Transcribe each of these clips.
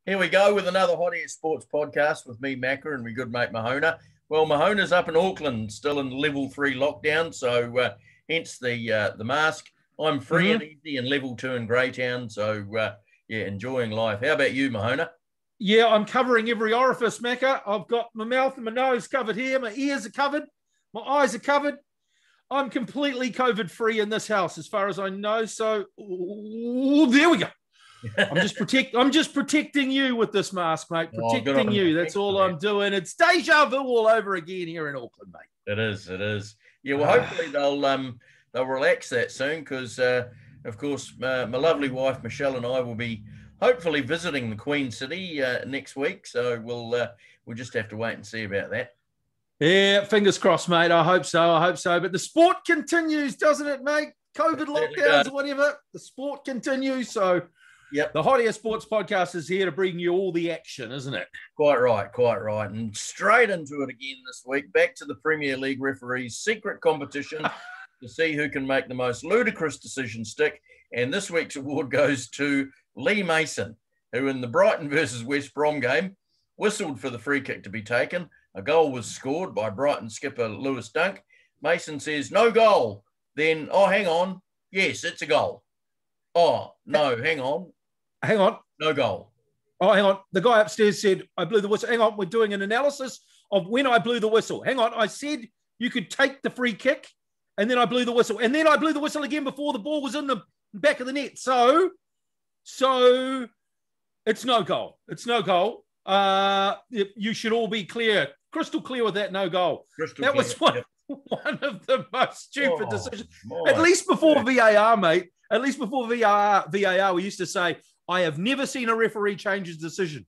Here we go with another Hot Air Sports podcast with me, Macca, and my good mate Mahona. Well, Mahona's up in Auckland, still in level 3 lockdown, so hence the mask. I'm free and easy in level 2 in Greytown, so enjoying life. How about you, Mahona? Yeah, I'm covering every orifice, Macca. I've got my mouth and my nose covered here. My ears are covered. My eyes are covered. I'm completely COVID-free in this house, as far as I know. So there we go. I'm just protecting you with this mask, mate. Protecting you. That's all I'm doing. It's deja vu all over again here in Auckland, mate. It is. Yeah, well, hopefully they'll relax that soon because, of course, my lovely wife Michelle and I will be hopefully visiting the Queen City next week. So we'll just have to wait and see about that. Yeah, fingers crossed, mate. I hope so. But the sport continues, doesn't it, mate? COVID lockdowns, whatever. The sport continues. So. Yep. The Hot Air Sports podcast is here to bring you all the action, isn't it? Quite right. And straight into it again this week, back to the Premier League referees' secret competition to see who can make the most ludicrous decision stick. And this week's award goes to Lee Mason, who in the Brighton versus West Brom game whistled for the free kick to be taken. A goal was scored by Brighton skipper Lewis Dunk. Mason says, no goal. Then, hang on. Yes, it's a goal. Oh, no, hang on. No goal. Oh, hang on. The guy upstairs said, I blew the whistle. Hang on, we're doing an analysis of when I blew the whistle. Hang on, I said you could take the free kick, and then I blew the whistle. And then I blew the whistle again before the ball was in the back of the net. So it's no goal. You should all be clear, crystal clear with that no goal. That was one of the most stupid decisions. At least before VAR, mate. At least before VAR, we used to say, I have never seen a referee change his decision.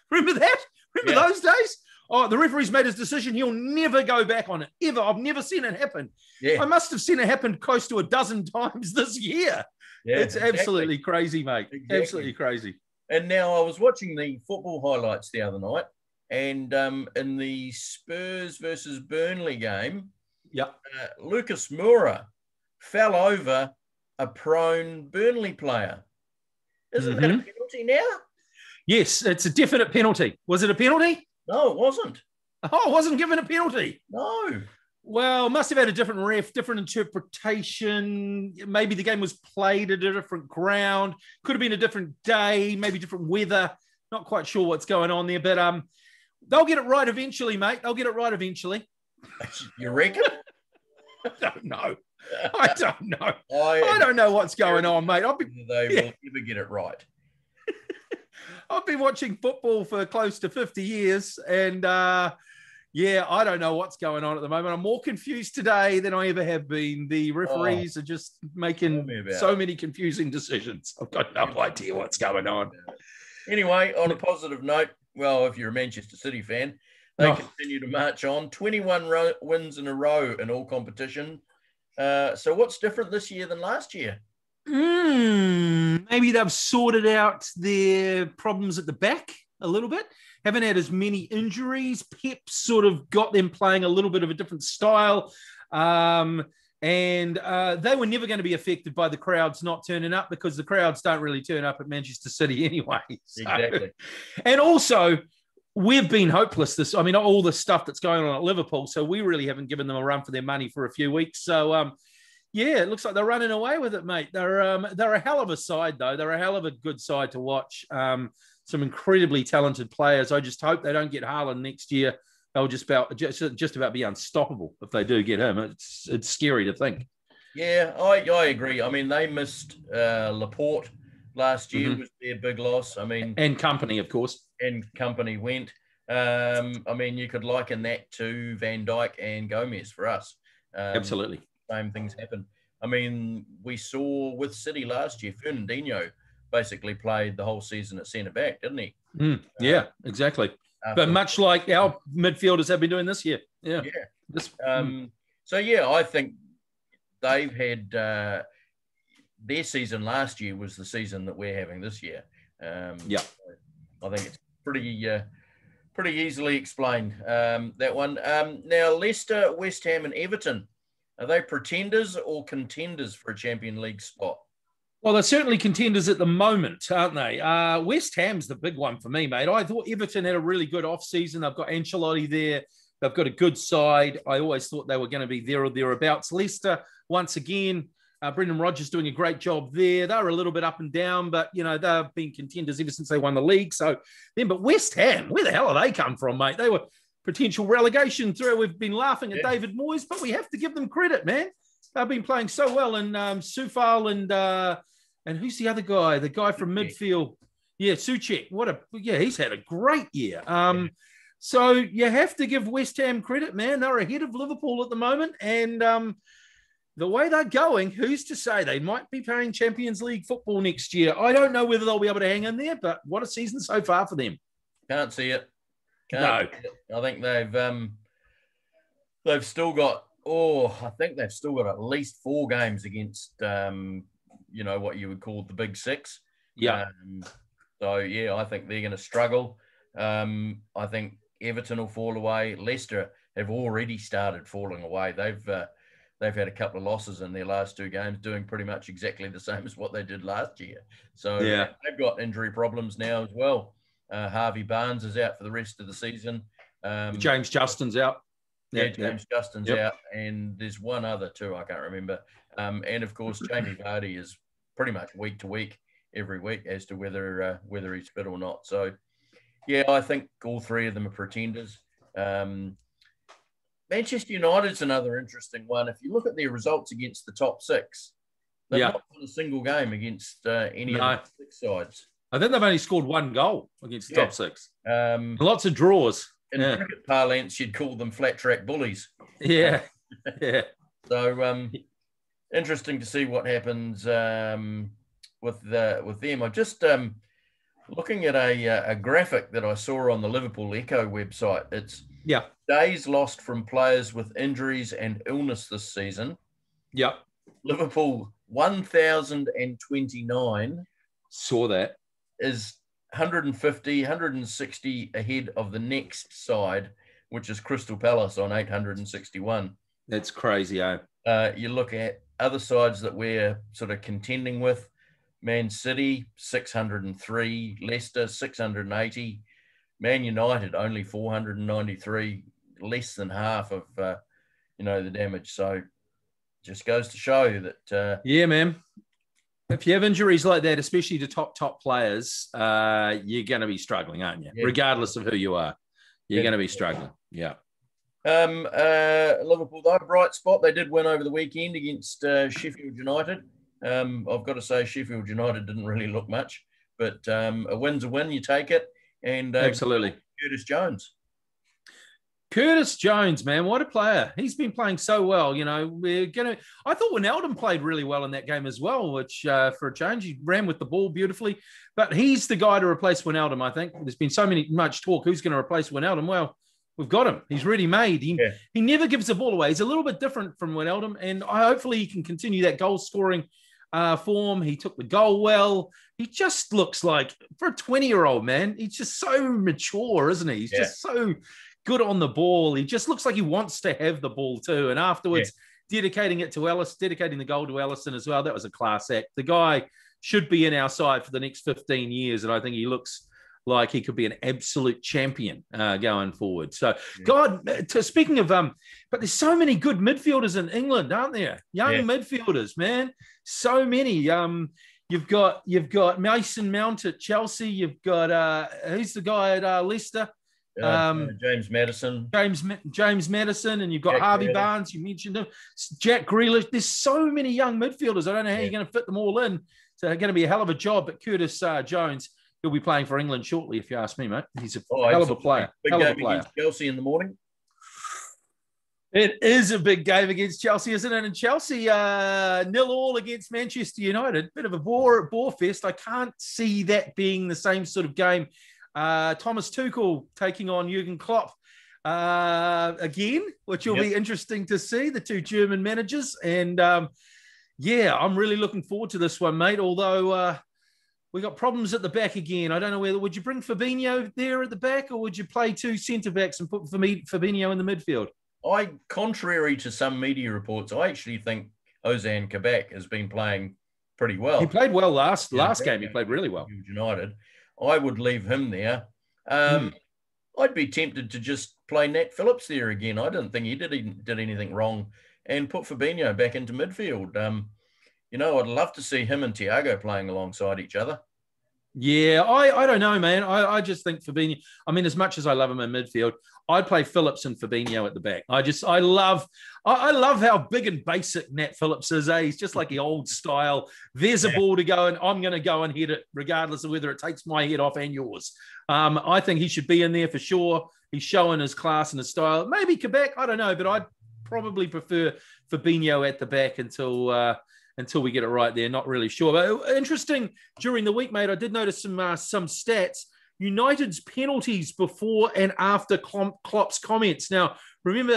Remember that? Remember those days? Oh, the referee's made his decision. He'll never go back on it, ever. I've never seen it happen. Yeah. I must have seen it happen close to a dozen times this year. Yeah, it's absolutely crazy, mate. Exactly. Absolutely crazy. And now I was watching the football highlights the other night, and in the Spurs versus Burnley game, Lucas Moura fell over a prone Burnley player. Isn't that a penalty now? Yes, it's a definite penalty. Was it a penalty? No, it wasn't. Oh, it wasn't given a penalty? No. Well, must have had a different ref, different interpretation. Maybe the game was played at a different ground. Could have been a different day, maybe different weather. Not quite sure what's going on there, but they'll get it right eventually, mate. They'll get it right eventually. You reckon? I don't know. I don't know what's going on, mate. They will never get it right. I've been watching football for close to 50 years, and I don't know what's going on at the moment. I'm more confused today than I ever have been. The referees are just making so many confusing decisions. I've got no idea what's going on. Anyway, on a positive note, well, if you're a Manchester City fan, they continue to march on. 21 wins in a row in all competition. So what's different this year than last year? Maybe they've sorted out their problems at the back a little bit. Haven't had as many injuries. Pep sort of got them playing a little bit of a different style. And they were never going to be affected by the crowds not turning up because the crowds don't really turn up at Manchester City anyway. So. Exactly. And also, we've been hopeless. All the stuff that's going on at Liverpool. So we really haven't given them a run for their money for a few weeks. So, it looks like they're running away with it, mate. They're a hell of a side, though. They're a hell of a good side to watch. Some incredibly talented players. I just hope they don't get Haaland next year. They'll just about be unstoppable if they do get him. It's scary to think. Yeah, I agree. I mean, they missed Laporte last year was their big loss. And company, of course. And company went. You could liken that to Van Dijk and Gomez for us. Absolutely. Same things happen. We saw with City last year, Fernandinho basically played the whole season at centre back, didn't he? Exactly. But much like our midfielders have been doing this year. Yeah. I think they've had their season last year was the season that we're having this year. I think it's pretty easily explained, that one. Now, Leicester, West Ham and Everton, are they pretenders or contenders for a Champions League spot? Well, they're certainly contenders at the moment, aren't they? West Ham's the big one for me, mate. I thought Everton had a really good off-season. They've got Ancelotti there. They've got a good side. I always thought they were going to be there or thereabouts. Leicester, once again, Brendan Rodgers doing a great job there. They were a little bit up and down, but, they've been contenders ever since they won the league. But West Ham, where the hell have they come from, mate? They were potential relegation through. We've been laughing at David Moyes, but we have to give them credit, man. They've been playing so well. And Soufal and who's the other guy? The guy from midfield. Yeah, Souček. He's had a great year. So you have to give West Ham credit, man. They're ahead of Liverpool at the moment. And the way they're going, who's to say they might be playing Champions League football next year? I don't know whether they'll be able to hang in there, but what a season so far for them. Can't see it. See it. I think they've still got, at least 4 games against, what you would call the big 6. Yeah. I think they're going to struggle. I think Everton will fall away. Leicester have already started falling away. They've had a couple of losses in their last 2 games, doing pretty much exactly the same as what they did last year. So they've got injury problems now as well. Harvey Barnes is out for the rest of the season. James Justin's out. James Justin's out. And there's one other too, I can't remember. And of course, Jamie Vardy is pretty much week to week, every week, as to whether he's fit or not. So, I think all 3 of them are pretenders. Manchester United's another interesting one. If you look at their results against the top 6, they've not won a single game against any of the 6 sides. I think they've only scored 1 goal against the top 6. Lots of draws. In cricket parlance, you'd call them flat track bullies. Yeah. So interesting to see what happens with them. I'm just looking at a graphic that I saw on the Liverpool Echo website. It's days lost from players with injuries and illness this season. Yeah. Liverpool 1,029. Saw that. Is 150, 160 ahead of the next side, which is Crystal Palace on 861. That's crazy, eh? You look at other sides that we're sort of contending with. Man City, 603. Leicester, 680. Man United, only 493. Less than half of, the damage. So just goes to show that... man. If you have injuries like that, especially to top players, you're going to be struggling, aren't you? Yeah. Regardless of who you are, you're going to be struggling. Yeah. Liverpool, though, bright spot. They did win over the weekend against Sheffield United. I've got to say Sheffield United didn't really look much, but a win's a win. You take it. And absolutely. Curtis Jones. Curtis Jones, man, what a player. He's been playing so well. I thought Wijnaldum played really well in that game as well, which for a change, he ran with the ball beautifully. But he's the guy to replace Wijnaldum, I think. There's been much talk. Who's going to replace Wijnaldum? Well, we've got him. He's ready made. He never gives the ball away. He's a little bit different from Wijnaldum, and hopefully he can continue that goal-scoring form. He took the goal well. He just looks like, for a 20-year-old, man, he's just so mature, isn't he? He's just so good on the ball. He just looks like he wants to have the ball too. And afterwards, dedicating the goal to Ellison as well. That was a class act. The guy should be in our side for the next 15 years. And I think he looks like he could be an absolute champion going forward. So, speaking of, but there's so many good midfielders in England, aren't there? Young midfielders, man. So many. You've got Mason Mount at Chelsea. You've got, who's the guy at Leicester? James Maddison. James Maddison, and you've got Harvey Barnes, you mentioned him. Jack Grealish. There's so many young midfielders. I don't know how you're going to fit them all in. So it's going to be a hell of a job. But Curtis Jones, he'll be playing for England shortly, if you ask me, mate. He's a hell of a player. Big game against Chelsea in the morning. It is a big game against Chelsea, isn't it? And Chelsea 0-0 against Manchester United. Bit of a bore fest. I can't see that being the same sort of game. Thomas Tuchel taking on Jurgen Klopp again, which will be interesting to see, the two German managers. And I'm really looking forward to this one, mate. Although we got problems at the back again. I don't know whether, would you bring Fabinho there at the back, or would you play 2 centre-backs and put Fabinho in the midfield? Contrary to some media reports, I actually think Ozan Kabak has been playing pretty well. He played well last game. He played really well. United. I would leave him there. I'd be tempted to just play Nat Phillips there again. I didn't think he did anything wrong, and put Fabinho back into midfield. I'd love to see him and Thiago playing alongside each other. Yeah, I don't know, man. I just think Fabinho, I mean, as much as I love him in midfield, I'd play Phillips and Fabinho at the back. I love how big and basic Nat Phillips is. He's just like the old style. There's a ball to go, and I'm going to go and hit it, regardless of whether it takes my head off and yours. I think he should be in there for sure. He's showing his class and his style. Maybe Quebec, I don't know, but I'd probably prefer Fabinho at the back until we get it right there. Not really sure. But interesting, during the week, mate, I did notice some stats. United's penalties before and after Klopp's comments. Now, remember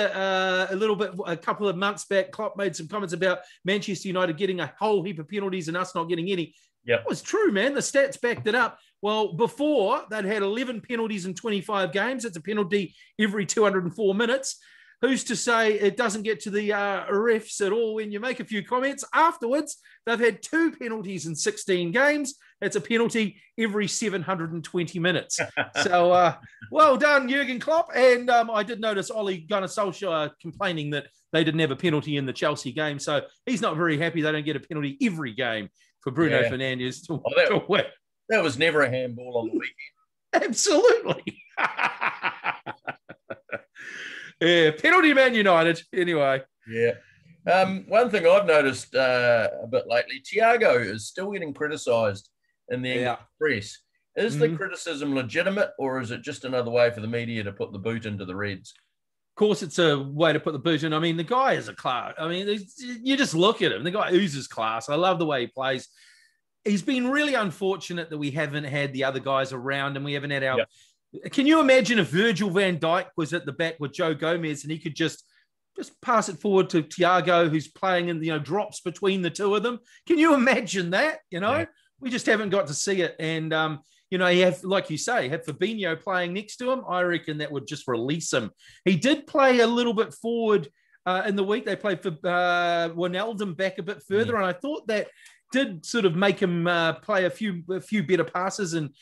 a couple of months back, Klopp made some comments about Manchester United getting a whole heap of penalties and us not getting any. Yeah, it was true, man. The stats backed it up. Well, before, they'd had 11 penalties in 25 games. It's a penalty every 204 minutes. Who's to say it doesn't get to the refs at all when you make a few comments? Afterwards, they've had 2 penalties in 16 games. It's a penalty every 720 minutes. So, well done, Jurgen Klopp. And I did notice Ole Gunnar Solskjaer complaining that they didn't have a penalty in the Chelsea game. So he's not very happy they don't get a penalty every game for Bruno Fernandes to win. That was never a handball on the weekend. Absolutely. Yeah, penalty Man United. Anyway. Yeah. One thing I've noticed a bit lately, Thiago is still getting criticised in the English press. Is the criticism legitimate, or is it just another way for the media to put the boot into the Reds? Of course, it's a way to put the boot in. I mean, the guy is a class. I mean, you just look at him. The guy oozes class. I love the way he plays. He's been really unfortunate that we haven't had the other guys around, and we haven't had our... Yep. Can you imagine if Virgil van Dijk was at the back with Joe Gomez and he could just pass it forward to Thiago, who's playing in, drops between the two of them? Can you imagine that? We just haven't got to see it. And, you have, like you say, have Fabinho playing next to him. I reckon that would just release him. He did play a little bit forward in the week. They played for Wijnaldum back a bit further. And I thought that did sort of make him play a few better passes and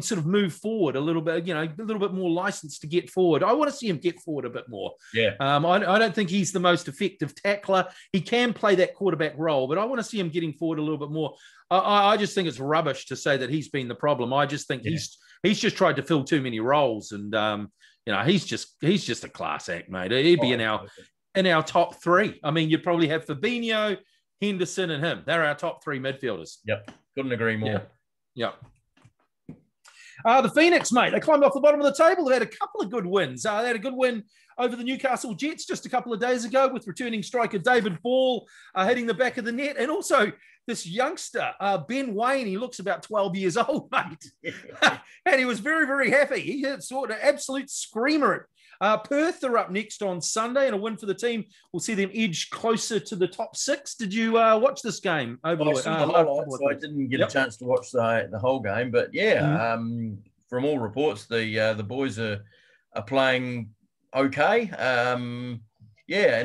sort of move forward a little bit, a little bit more license to get forward. I want to see him get forward a bit more. Yeah. I don't think he's the most effective tackler. He can play that quarterback role, but I want to see him getting forward a little bit more. I just think it's rubbish to say that he's been the problem. I just think he's just tried to fill too many roles, and he's just a class act, mate. He'd be in our top 3. I mean, you'd probably have Fabinho, Henderson, and him. They're our top 3 midfielders. Yep. Couldn't agree more. Yeah. The Phoenix, mate, they climbed off the bottom of the table. They had a couple of good wins. They had a good win over the Newcastle Jets just a couple of days ago with returning striker David Ball hitting the back of the net. And also this youngster, Ben Waine, he looks about 12 years old, mate. And he was very, very happy. He had sort of absolute screamer. Perth are up next on Sunday, and a win for the team will see them edge closer to the top 6. Did you watch this game? I didn't get a chance to watch the whole game, but from all reports, the boys are playing okay. And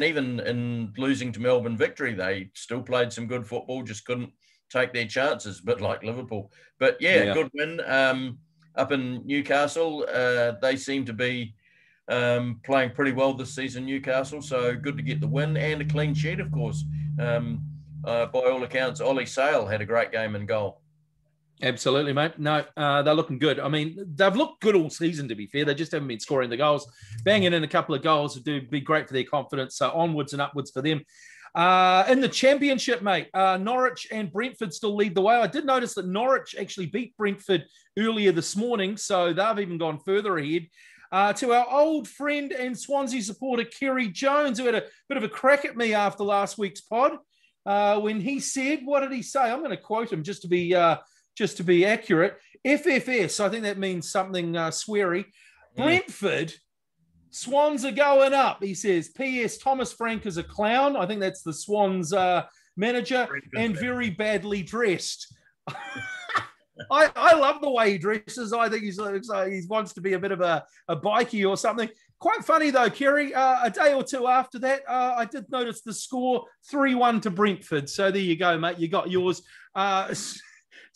even in losing to Melbourne Victory, they still played some good football, just couldn't take their chances, a bit like Liverpool. But good win up in Newcastle. They seem to be playing pretty well this season, Newcastle, so good to get the win and a clean sheet, of course. By all accounts, Ollie Sale had a great game in goal. Absolutely, mate. No, they're looking good. I mean, they've looked good all season, to be fair. They just haven't been scoring the goals. Banging in a couple of goals would be great for their confidence. So onwards and upwards for them. In the championship, mate, Norwich and Brentford still lead the way. I did notice that Norwich actually beat Brentford earlier this morning, so they've even gone further ahead. To our old friend and Swansea supporter, Kerry Jones, who had a bit of a crack at me after last week's pod when he said, what did he say? I'm going to quote him just to be accurate. FFS, I think that means something sweary. Brentford, Swans are going up, he says. P.S. Thomas Frank is a clown. I think that's the Swans manager, and very badly dressed. I love the way he dresses. I think he looks like he wants to be a bit of a bikie or something. Quite funny though, Kerry. A day or two after that, I did notice the score 3-1 to Brentford. So there you go, mate. You got yours.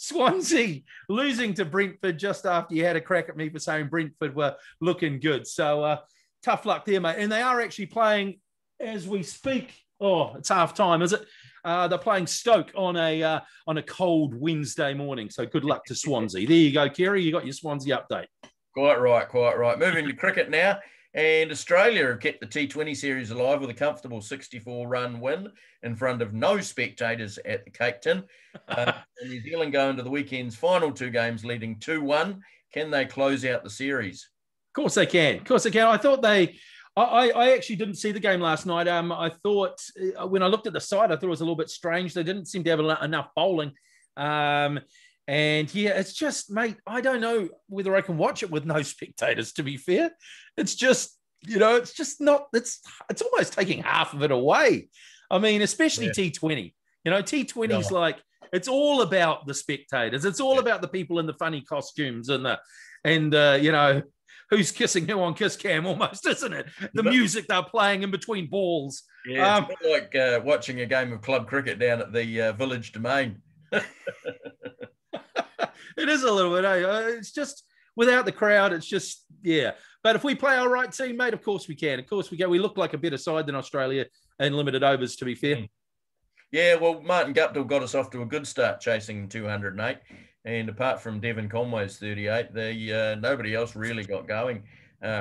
Swansea losing to Brentford just after you had a crack at me for saying Brentford were looking good. So tough luck there, mate. And they are actually playing as we speak. Oh, it's half time, is it? They're playing Stoke on a cold Wednesday morning. So good luck to Swansea. There you go, Kerry. You got your Swansea update. Quite right. Moving to cricket now. And Australia have kept the T20 series alive with a comfortable 64-run win in front of no spectators at the Cake Tin. And New Zealand go into the weekend's final two games leading 2-1. Can they close out the series? Of course they can. I thought I actually didn't see the game last night. I thought when I looked at the side, I thought it was a little bit strange. They didn't seem to have enough bowling. And yeah, it's just, mate, I don't know whether I can watch it with no spectators, to be fair. It's just, it's just not, it's almost taking half of it away. I mean, especially T20. T20 is like, it's all about the spectators. It's all about the people in the funny costumes and who's kissing who on kiss cam almost, isn't it? The music they're playing in between balls. Yeah, it's a bit like watching a game of club cricket down at the Village Domain. It is a little bit. It's just without the crowd. It's just, yeah. But if we play our right team, mate, of course we can. Of course we can. We look like a better side than Australia in limited overs, to be fair. Yeah, well, Martin Guptill got us off to a good start chasing 208. And apart from Devon Conway's 38, nobody else really got going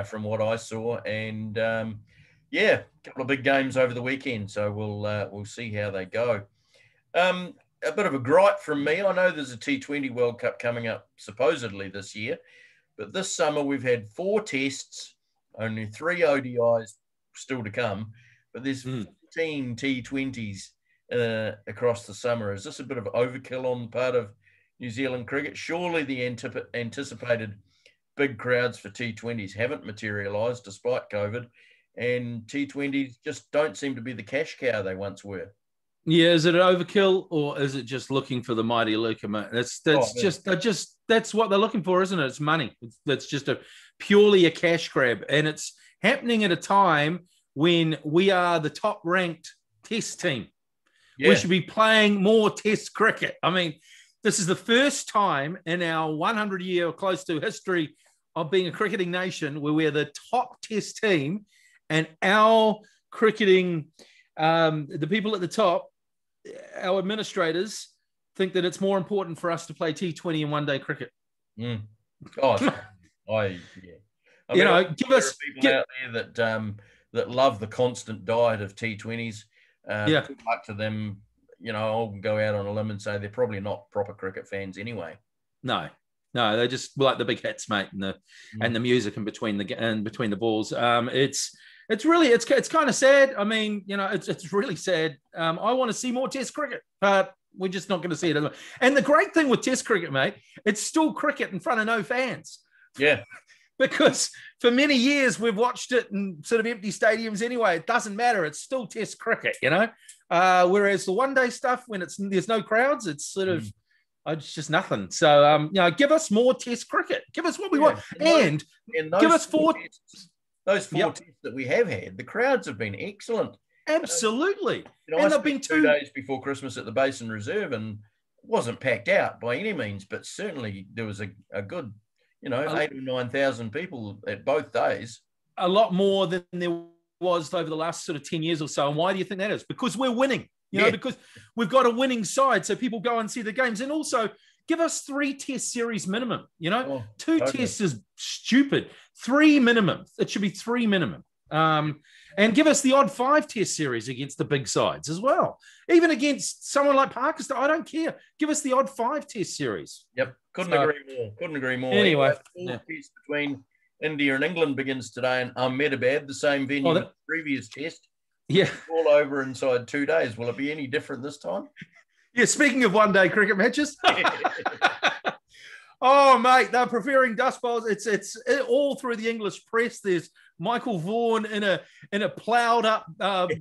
from what I saw. And, a couple of big games over the weekend. So we'll see how they go. A bit of a gripe from me. I know there's a T20 World Cup coming up supposedly this year, but this summer we've had 4 tests, only 3 ODIs still to come, but there's 14 T20s across the summer. Is this a bit of overkill on the part of New Zealand cricket? Surely the anticipated big crowds for T20s haven't materialised despite COVID, and T20s just don't seem to be the cash cow they once were. Yeah, is it an overkill or is it just looking for the mighty Luca, mate? That's what they're looking for, isn't it? It's money. That's just purely a cash grab, and it's happening at a time when we are the top-ranked Test team. Yeah. We should be playing more Test cricket. I mean, this is the first time in our 100-year or close to history of being a cricketing nation where we're the top Test team, and our cricketing, the people at the top, our administrators, think that it's more important for us to play T20 and one-day cricket. God, give us people out there that love the constant diet of T20s. Good luck to them. I'll go out on a limb and say they're probably not proper cricket fans anyway. No, they just like the big hits, mate, and the music in between the balls. It's kind of sad. I mean, it's really sad. I want to see more Test cricket, but we're just not going to see it. And the great thing with Test cricket, mate, it's still cricket in front of no fans. Yeah. Because for many years we've watched it in sort of empty stadiums anyway. It doesn't matter. It's still Test cricket, whereas the one-day stuff, when there's no crowds, it's sort of it's just nothing. So, give us more Test cricket. Give us what we want. And give us 4 tests. Those 4 tests that we have had, the crowds have been excellent. Absolutely. And they've been 2 days before Christmas at the Basin Reserve, and it wasn't packed out by any means, but certainly there was a good, 8 or 9,000 people at both days. A lot more than there was over the last sort of 10 years or so. And why do you think that is? Because we're winning, because we've got a winning side. So people go and see the games. And also give us 3 Test series minimum, 2 tests is stupid. 3 minimum. It should be 3 minimum. And give us the odd 5 Test series against the big sides as well. Even against someone like Pakistan, I don't care. Give us the odd 5 Test series. Yep, couldn't agree more. Anyway, 4 tests between India and England begins today in Ahmedabad, the same venue as the previous test. Yeah. All over inside 2 days. Will it be any different this time? Yeah, speaking of one-day cricket matches. Oh, mate, they're preferring dust bowls. It's all through the English press. There's Michael Vaughan in a ploughed up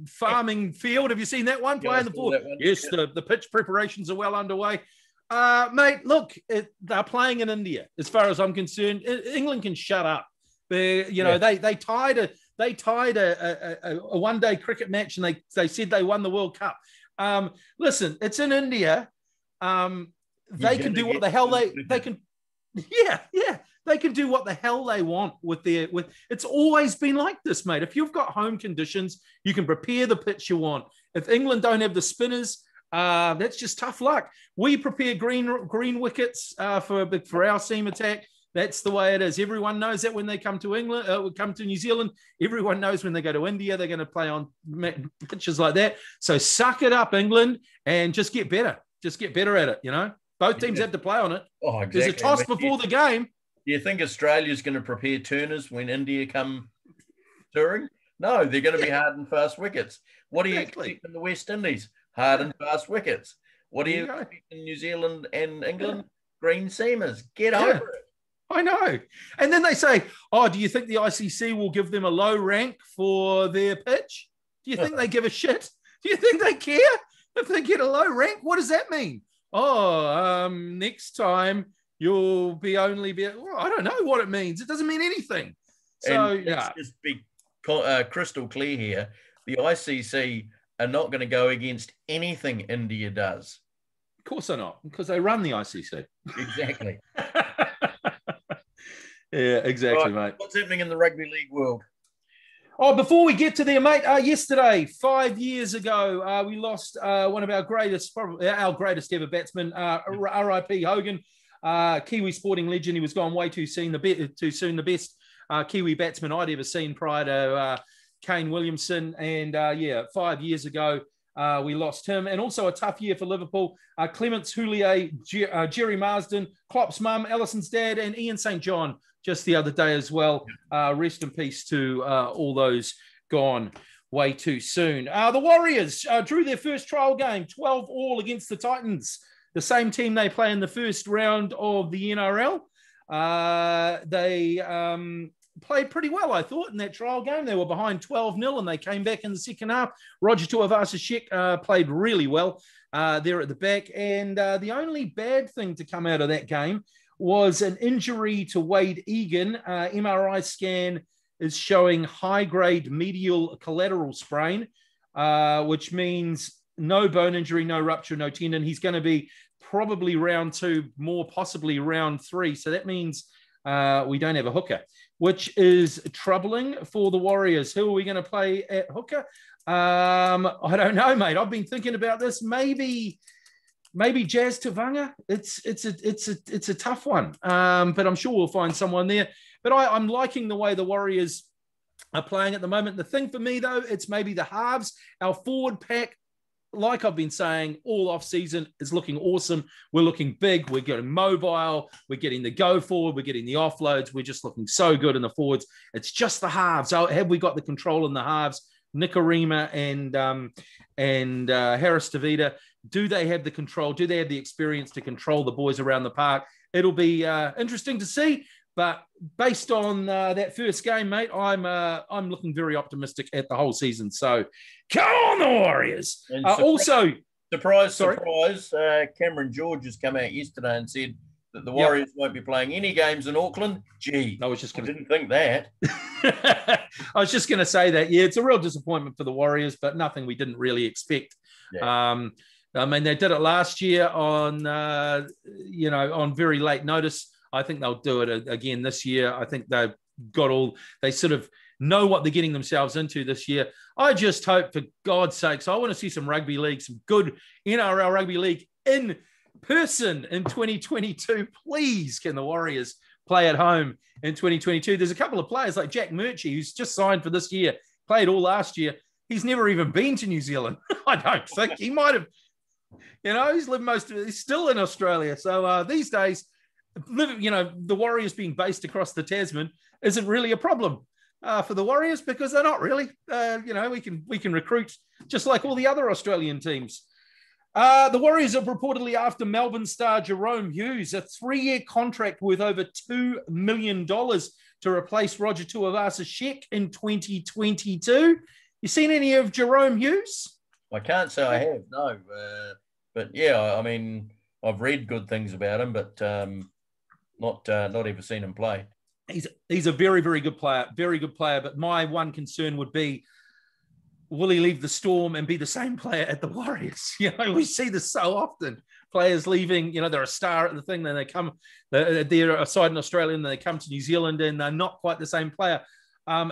farming field. Have you seen that one playing the ball? Yes, the pitch preparations are well underway. Mate, look, they're playing in India. As far as I'm concerned, England can shut up. They tied a one-day cricket match, and they said they won the World Cup. Listen, it's in India. They can do what the hell they can. Yeah. They can do what the hell they want with. It's always been like this, mate. If you've got home conditions, you can prepare the pitch you want. If England don't have the spinners, that's just tough luck. We prepare green wickets for our seam attack. That's the way it is. Everyone knows that when they come to England, come to New Zealand. Everyone knows when they go to India, they're going to play on pitches like that. So suck it up, England, and just get better. Just get better at it. Both teams have to play on it. Oh, exactly. There's a toss before the game. Do you think Australia's going to prepare turners when India come touring? No, they're going to be hard and fast wickets. What do you expect in the West Indies? Hard and fast wickets. What do you expect in New Zealand and England? Green seamers. Get over it. I know. And then they say, do you think the ICC will give them a low rank for their pitch? Do you think they give a shit? Do you think they care if they get a low rank? What does that mean? Next time you'll be I don't know what it means. It doesn't mean anything. So, let's just be crystal clear here. The ICC are not going to go against anything India does. Of course they're not, because they run the ICC. Exactly. Yeah, exactly, mate. What's happening in the rugby league world? Before we get to there, mate, yesterday, 5 years ago, we lost one of our greatest ever batsmen, R.I.P. Hogan, Kiwi sporting legend. He was gone way too soon. The best Kiwi batsman I'd ever seen prior to Kane Williamson. And 5 years ago, we lost him. And also a tough year for Liverpool. Clements Houllier, Jerry Marsden, Klopp's mum, Allison's dad, and Ian St. John just the other day as well. Rest in peace to all those gone way too soon. The Warriors drew their first trial game, 12-all against the Titans, the same team they play in the first round of the NRL. They played pretty well, I thought, in that trial game. They were behind 12-0, and they came back in the second half. Roger Tuivasa-Sheck played really well there at the back. And the only bad thing to come out of that game was an injury to Wade Egan. MRI scan is showing high-grade medial collateral sprain, which means no bone injury, no rupture, no tendon. He's going to be probably round 2, more possibly round 3. So that means we don't have a hooker, which is troubling for the Warriors. Who are we going to play at hooker? I don't know, mate. I've been thinking about this. Maybe Jazz Tavanga. It's a tough one, but I'm sure we'll find someone there. But I'm liking the way the Warriors are playing at the moment. The thing for me, though, it's maybe the halves. Our forward pack, like I've been saying all off season, is looking awesome. We're looking big. We're getting mobile. We're getting the go forward. We're getting the offloads. We're just looking so good in the forwards. It's just the halves. So have we got the control in the halves? Nikorima and Harris Tavita, do they have the control? Do they have the experience to control the boys around the park? It'll be interesting to see. But based on that first game, mate, I'm looking very optimistic at the whole season. So come on, the Warriors. Surprise, Cameron George has come out yesterday and said that the Warriors won't be playing any games in Auckland. Gee, I didn't think that. I was just going to say that. Yeah, it's a real disappointment for the Warriors, but nothing we didn't really expect. Yeah. I mean, they did it last year on very late notice. I think they'll do it again this year. I think they sort of know what they're getting themselves into this year. I just hope, for God's sakes, I want to see some rugby league, some good NRL rugby league in person in 2022. Please, can the Warriors play at home in 2022? There's a couple of players like Jack Murchie, who's just signed for this year, played all last year. He's never even been to New Zealand. I don't think he might have. He's lived he's still in Australia. So these days, the Warriors being based across the Tasman isn't really a problem for the Warriors, because they're not really. We can recruit just like all the other Australian teams. The Warriors are reportedly after Melbourne star Jerome Hughes, a 3-year contract worth over $2 million to replace Roger Tuivasa-Sheck in 2022. You seen any of Jerome Hughes? I can't say I have, no. But yeah, I mean, I've read good things about him, but not ever seen him play. He's a very, very good player, very good player. But my one concern would be, will he leave the Storm and be the same player at the Warriors? We see this so often. Players leaving, they're a star at the thing, then they come, they're a side in Australia, and then they come to New Zealand, and they're not quite the same player.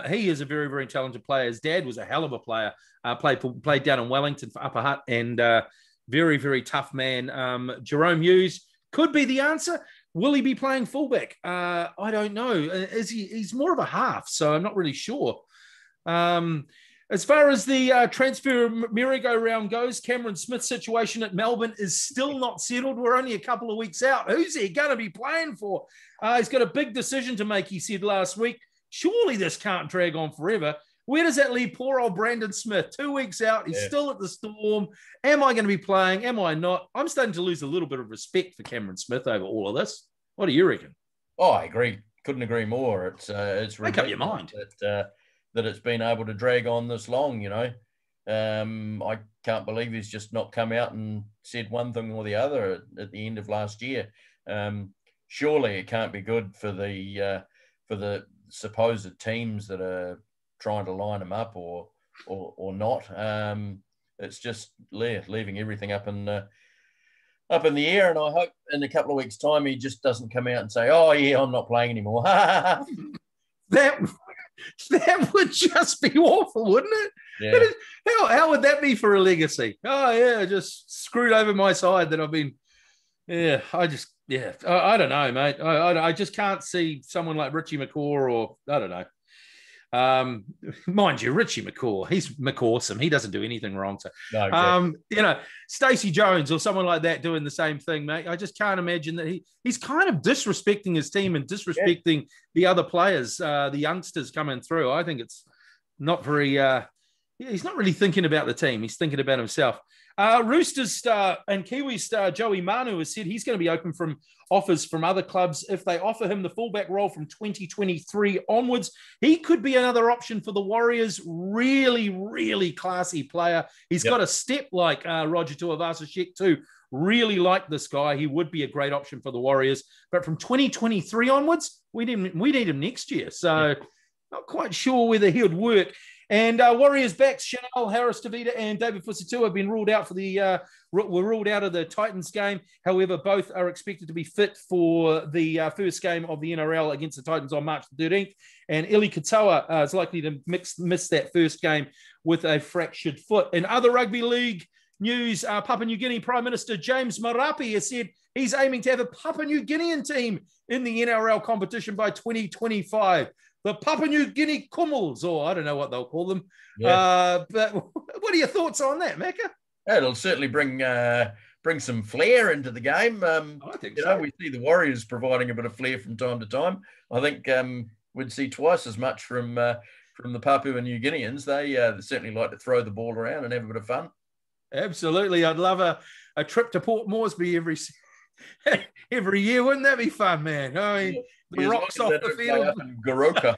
He is a very, very talented player. His dad was a hell of a player. Played down in Wellington for Upper Hutt, and very, very tough man. Jerome Hughes could be the answer. Will he be playing fullback? I don't know. He's more of a half, so I'm not really sure. As far as the transfer merry-go-round goes, Cameron Smith's situation at Melbourne is still not settled. We're only a couple of weeks out. Who's he going to be playing for? He's got a big decision to make, he said last week. Surely this can't drag on forever. Where does that leave poor old Brandon Smith? 2 weeks out, he's still at the Storm. Am I going to be playing? Am I not? I'm starting to lose a little bit of respect for Cameron Smith over all of this. What do you reckon? Oh, I agree. Couldn't agree more. It's make up your mind that it's been able to drag on this long. I can't believe he's just not come out and said one thing or the other at the end of last year. Surely it can't be good for the supposed teams that are trying to line him up or not. It's just leaving everything up in the air, and I hope in a couple of weeks' time he just doesn't come out and say, "Oh yeah, I'm not playing anymore." That would just be awful, wouldn't it? Yeah. How would that be for a legacy? Oh yeah, just screwed over my side that I've been. Yeah, I don't know, mate. I just can't see someone like Richie McCaw, or I don't know. Mind you, Richie McCaw, he's McAwesome. He doesn't do anything wrong. So, no, exactly. Stacey Jones or someone like that doing the same thing, mate. I just can't imagine that he's kind of disrespecting his team and disrespecting the other players, the youngsters coming through. I think it's not very. He's not really thinking about the team. He's thinking about himself. Roosters star and Kiwi star Joey Manu has said he's going to be open from offers from other clubs if they offer him the fullback role from 2023 onwards. He could be another option for the Warriors. Really, really classy player. He's got a step like Roger Tuivasa-Sheck too. Really like this guy. He would be a great option for the Warriors. But from 2023 onwards, we need him next year. So not quite sure whether he would work. And Warriors backs Chanel, Harris-Tavita, and David Fusitu'a have been ruled out were ruled out of the Titans game. However, both are expected to be fit for the first game of the NRL against the Titans on March the 13th. And Eli Katoa is likely to miss that first game with a fractured foot. In other rugby league news, Papua New Guinea Prime Minister James Marape has said he's aiming to have a Papua New Guinean team in the NRL competition by 2025. The Papua New Guinea Kummels, or I don't know what they'll call them. But what are your thoughts on that, Macca? It'll certainly bring some flair into the game. I think so. We see the Warriors providing a bit of flair from time to time. I think we'd see twice as much from the Papua New Guineans. They certainly like to throw the ball around and have a bit of fun. Absolutely. I'd love a trip to Port Moresby every year. Wouldn't that be fun, man? I mean, the rocks off the field. Goroka.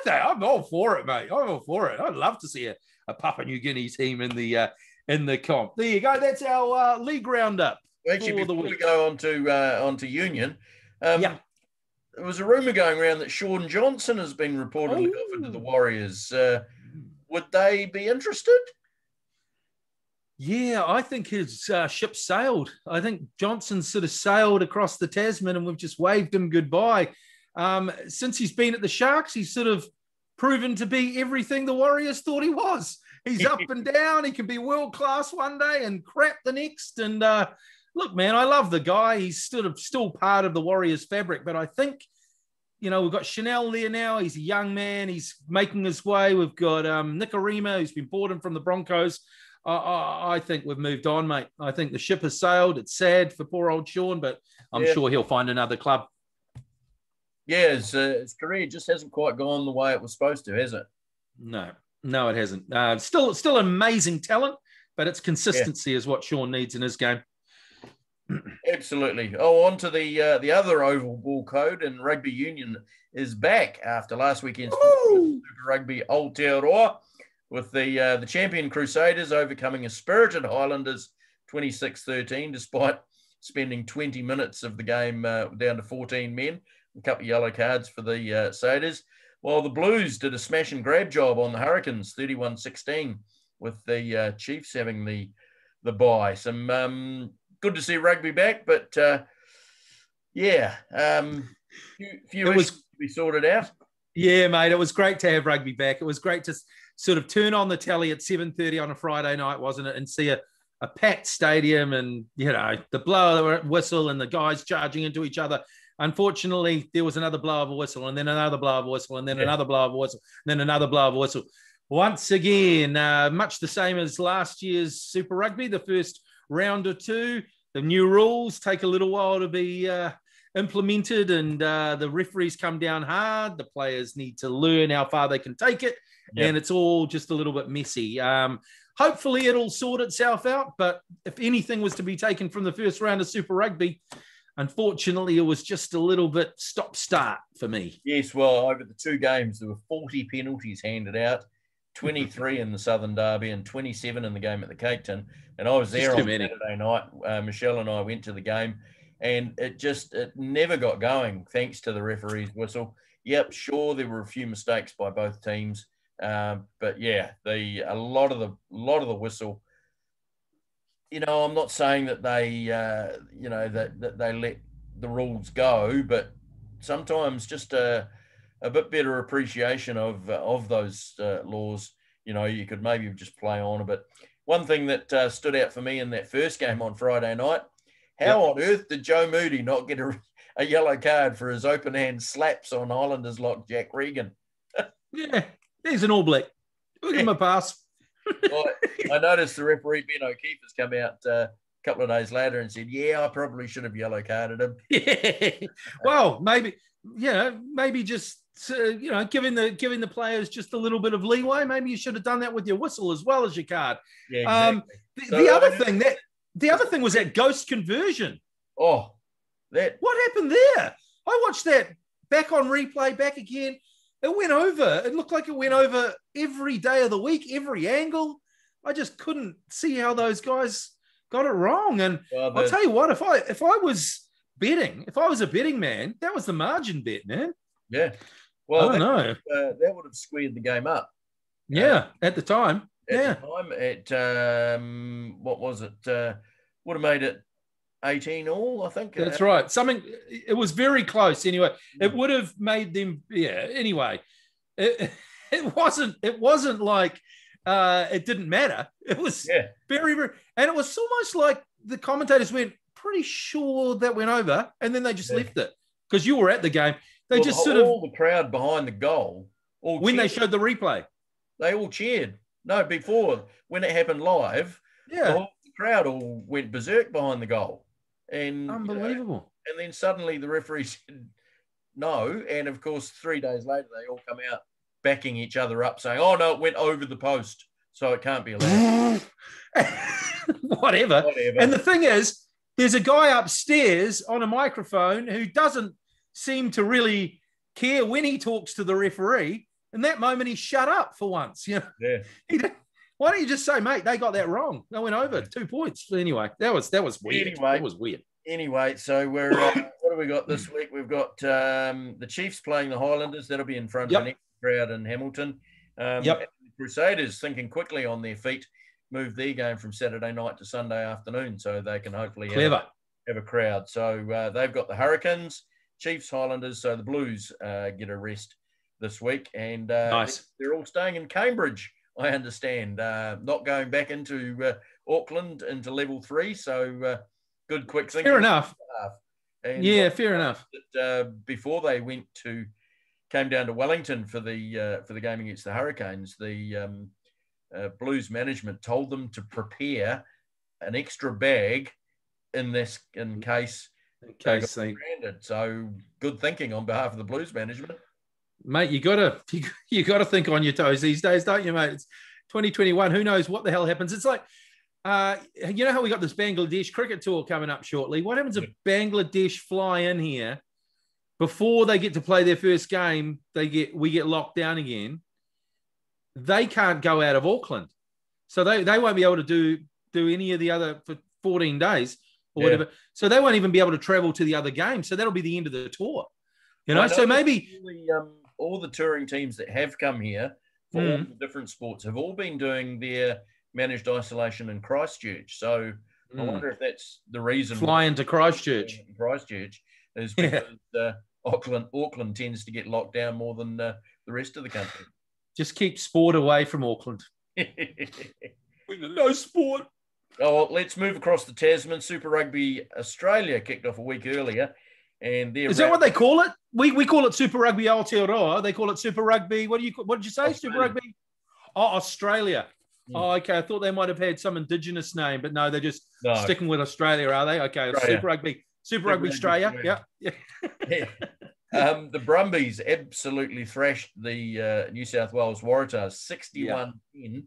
I'm all for it, mate. I'm all for it. I'd love to see a Papua New Guinea team in the comp. There you go. That's our league roundup. Actually, before we go onto Union, there was a rumor going around that Sean Johnson has been reportedly offered to the Warriors. Would they be interested? Yeah, I think his ship sailed. I think Johnson sort of sailed across the Tasman and we've just waved him goodbye. Since he's been at the Sharks, he's sort of proven to be everything the Warriors thought he was. He's up and down. He can be world-class one day and crap the next. And look, man, I love the guy. He's sort of still part of the Warriors fabric. But I think, we've got Chanel there now. He's a young man. He's making his way. We've got Nicarima, who's been bought in from the Broncos. I think we've moved on, mate. I think the ship has sailed. It's sad for poor old Sean, but I'm sure he'll find another club. Yeah, his career just hasn't quite gone the way it was supposed to, has it? No, it hasn't. Still amazing talent, but it's consistency is what Sean needs in his game. Absolutely. On to the other oval ball code, and rugby union is back after last weekend's Super Rugby Aotearoa, with the champion Crusaders overcoming a spirited Highlanders 26-13, despite spending 20 minutes of the game down to 14 men, a couple of yellow cards for the Satyrs. While the Blues did a smash and grab job on the Hurricanes, 31-16, with the Chiefs having the bye. Some good to see rugby back, but few issues to be sorted out. Yeah, mate, it was great to have rugby back. It was great to sort of turn on the telly at 7:30 on a Friday night, wasn't it, and see a packed stadium and, the blow of the whistle and the guys charging into each other. Unfortunately, there was another blow of a whistle and then another blow of a whistle and then another blow of a whistle and then another blow of a whistle. Once again, much the same as last year's Super Rugby, the first round or two. The new rules take a little while to be implemented, and the referees come down hard. The players need to learn how far they can take it, and it's all just a little bit messy. Hopefully, it'll sort itself out, but if anything was to be taken from the first round of Super Rugby, unfortunately, it was just a little bit stop-start for me. Yes, well, over the two games, there were 40 penalties handed out, 23 in the Southern Derby and 27 in the game at the Cape Town. And I was there on Saturday night. Michelle and I went to the game, and it never got going thanks to the referee's whistle. Yep, sure, there were a few mistakes by both teams. But yeah, a lot of the whistle. I'm not saying that they, that they let the rules go, but sometimes just a bit better appreciation of those laws. You could maybe just play on a bit. One thing that stood out for me in that first game on Friday night, how on earth did Joe Moody not get a yellow card for his open hand slaps on Highlanders like Jack Regan? Yeah, there's an All Black. We'll give him a pass. Well, I noticed the referee, Ben O'Keefe, has come out a couple of days later and said, I probably should have yellow carded him. Yeah. Well, maybe just, giving the players just a little bit of leeway. Maybe you should have done that with your whistle as well as your card. Yeah, exactly. The other thing was that ghost conversion. Oh, what happened there? I watched that back on replay, back again. It went over. It looked like it went over every day of the week, every angle. I just couldn't see how those guys got it wrong. And I'll tell you what, if I was a betting man, that was the margin bet, man. Yeah. Well, I don't know. That would have squared the game up. Yeah, at the time. What was it? Would have made it 18 all, I think. That's right. It was very close anyway. It would have made them, anyway. It wasn't like it didn't matter. It was very, very, and it was almost like the commentators went, pretty sure that went over, and then they just left it. Because you were at the game. They just sort of... All the crowd behind the goal. When they showed the replay. They all cheered. No, before, when it happened live, the crowd all went berserk behind the goal. And unbelievable. And then suddenly the referee said no. And of course, 3 days later, they all come out backing each other up saying, oh, no, it went over the post, so it can't be allowed. Whatever. And the thing is, there's a guy upstairs on a microphone who doesn't seem to really care when he talks to the referee. In that moment, he shut up for once. Yeah. Why don't you just say, mate, they got that wrong? They went over 2 points. Anyway, that was weird. Anyway, that was weird. Anyway, so we're what have we got this week? We've got the Chiefs playing the Highlanders. That'll be in front of an extra crowd in Hamilton. The Crusaders, thinking quickly on their feet, moved their game from Saturday night to Sunday afternoon, so they can hopefully have a crowd. So they've got the Hurricanes, Chiefs, Highlanders. So the Blues get a rest this week, and nice. They're all staying in Cambridge, I understand, not going back into Auckland into level 3. So good, quick thinking. Fair enough. And fair enough. Before they came down to Wellington for the game against the Hurricanes, the Blues management told them to prepare an extra bag in case they got stranded. So good thinking on behalf of the Blues management. Mate, you gotta think on your toes these days, don't you, mate? It's 2021. Who knows what the hell happens? It's like, you know how we got this Bangladesh cricket tour coming up shortly? What happens if Bangladesh fly in here before they get to play their first game? We get locked down again. They can't go out of Auckland, so they won't be able to do any of the other 14 days or whatever. So they won't even be able to travel to the other game. So that'll be the end of the tour. So maybe all the touring teams that have come here for all the different sports have all been doing their managed isolation in Christchurch. So I wonder if that's the reason. Flying to Christchurch. Christchurch is because Auckland tends to get locked down more than the rest of the country. Just keep sport away from Auckland. No sport. Oh, well, let's move across the Tasman. Super Rugby Australia kicked off a week earlier. And is that what they call it? We call it Super Rugby Aotearoa. They call it Super Rugby. What did you say? Australia. Super Rugby? Oh, Australia. Oh, okay. I thought they might have had some indigenous name, but no, they're just sticking with Australia, are they? Okay, Australia. Super Rugby Australia. Yeah. The Brumbies absolutely thrashed the New South Wales Waratahs 61-10,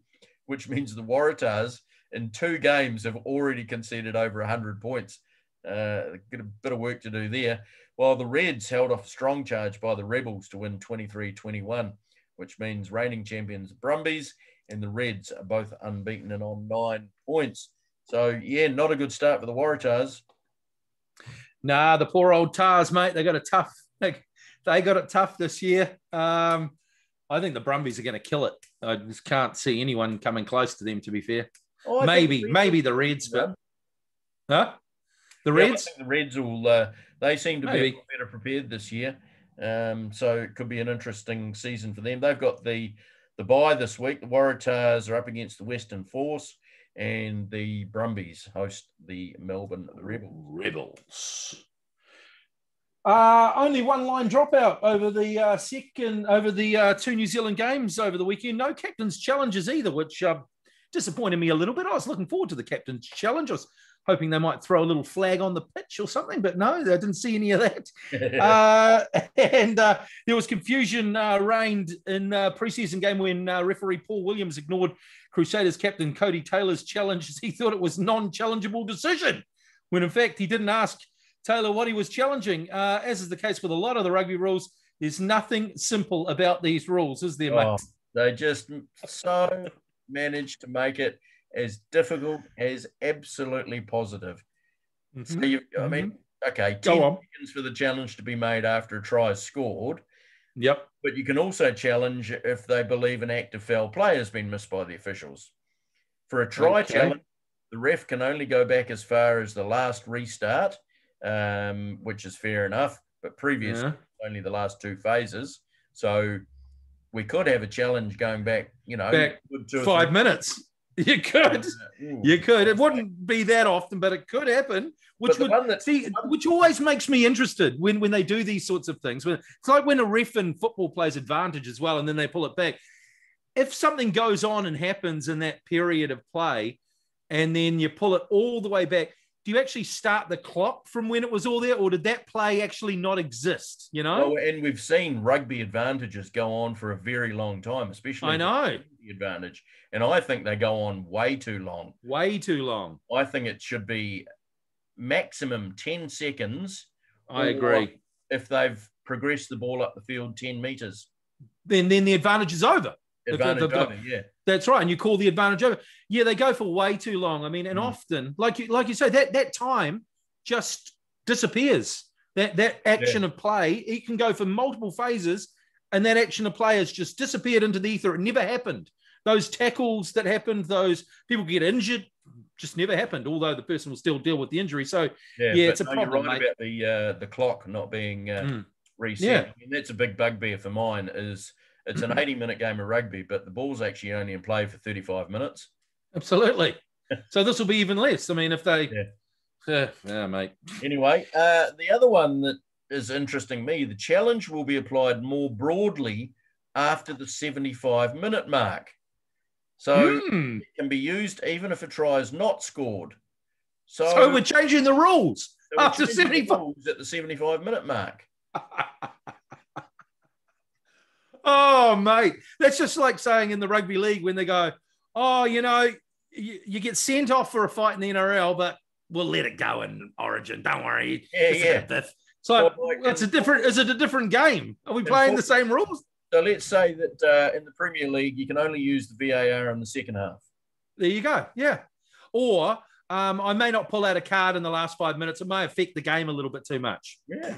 which means the Waratahs in 2 games have already conceded over 100 points. Got a bit of work to do there. While the Reds held off a strong charge by the Rebels to win 23-21, which means reigning champions Brumbies and the Reds are both unbeaten and on 9 points. So, not a good start for the Waratahs. Nah, the poor old Tars, mate. They got it tough. They got it tough this year. I think the Brumbies are going to kill it. I just can't see anyone coming close to them, to be fair. Maybe the Reds, but... Huh? The Reds? I think the Reds will... they seem to be a little better prepared this year. So it could be an interesting season for them. They've got the bye this week. The Waratahs are up against the Western Force, and the Brumbies host the Melbourne Rebels. Only one line dropout over the 2 New Zealand games over the weekend. No captain's challenges either, which disappointed me a little bit. I was looking forward to the captain's challenge. I was hoping they might throw a little flag on the pitch or something, but no, I didn't see any of that. And there was confusion reigned in preseason game when referee Paul Williams ignored Crusaders captain Cody Taylor's challenge as he thought it was non-challengeable decision, when in fact he didn't ask Taylor what he was challenging. As is the case with a lot of the rugby rules, there's nothing simple about these rules, is there, mate? They just so managed to make it as difficult as absolutely positive. So okay, 10 seconds for the challenge to be made after a try is scored. Yep. But you can also challenge if they believe an act of foul play has been missed by the officials. For a try challenge, the ref can only go back as far as the last restart, which is fair enough, but previously only the last 2 phases. So we could have a challenge going back, back 5 minutes. You could. It wouldn't be that often, but it could happen. Which always makes me interested when they do these sorts of things. It's like when a ref in football plays advantage as well, and then they pull it back. If something goes on and happens in that period of play, and then you pull it all the way back, do you actually start the clock from when it was all there, or did that play actually not exist? Well, and we've seen rugby advantages go on for a very long time, especially the advantage. And I think they go on way too long. Way too long. I think it should be maximum 10 seconds. I agree. If they've progressed the ball up the field 10 metres. Then the advantage is over. That's right. And you call the advantage over. Yeah, they go for way too long. I mean, and often, like you say, that time just disappears. That action of play, it can go for multiple phases, and that action of play has just disappeared into the ether. It never happened. Those tackles that happened, those people get injured, just never happened, although the person will still deal with the injury. So, it's a problem, you're right about the clock not being reset. Yeah. I mean, that's a big bugbear for mine is it's an 80-minute game of rugby, but the ball's actually only in play for 35 minutes. Absolutely. So this will be even less. I mean, if they... mate. Anyway, the other one that is interesting me, the challenge will be applied more broadly after the 75-minute mark. So it can be used even if a try is not scored. So we're changing the rules after 75. At the 75-minute mark. Oh, mate. That's just like saying in the rugby league when they go, you get sent off for a fight in the NRL, but we'll let it go in Origin. Don't worry. So is it a different game? Are we playing the same rules? So let's say that in the Premier League, you can only use the VAR in the second half. There you go. Yeah. Or I may not pull out a card in the last 5 minutes. It may affect the game a little bit too much. Yeah.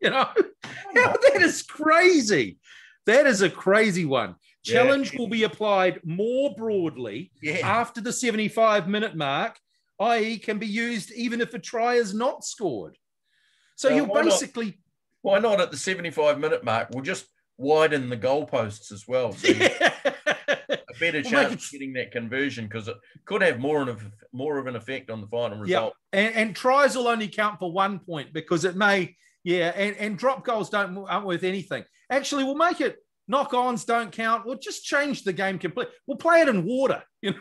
That is crazy. That is a crazy one. Challenge will be applied more broadly after the 75-minute mark, i.e. can be used even if a try is not scored. So you're basically... Why not at the 75-minute mark? We'll just widen the goalposts as well. So a better chance of getting that conversion, because it could have more of an effect on the final result. And tries will only count for 1 point, because it may... and drop goals aren't worth anything. Actually, we'll make it knock-ons don't count. We'll just change the game completely. We'll play it in water. I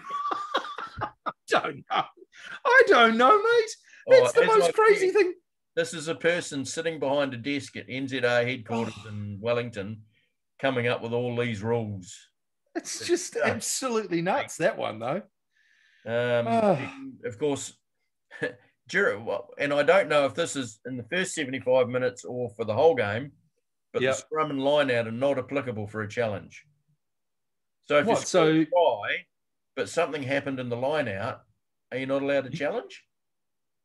don't know, mate. It's the most crazy thing. This is a person sitting behind a desk at NZR headquarters in Wellington, coming up with all these rules. It's just absolutely nuts, that one, though. Of course, and I don't know if this is in the first 75 minutes or for the whole game, but the scrum and line out are not applicable for a challenge. So if you score a try, but something happened in the line out, are you not allowed to challenge?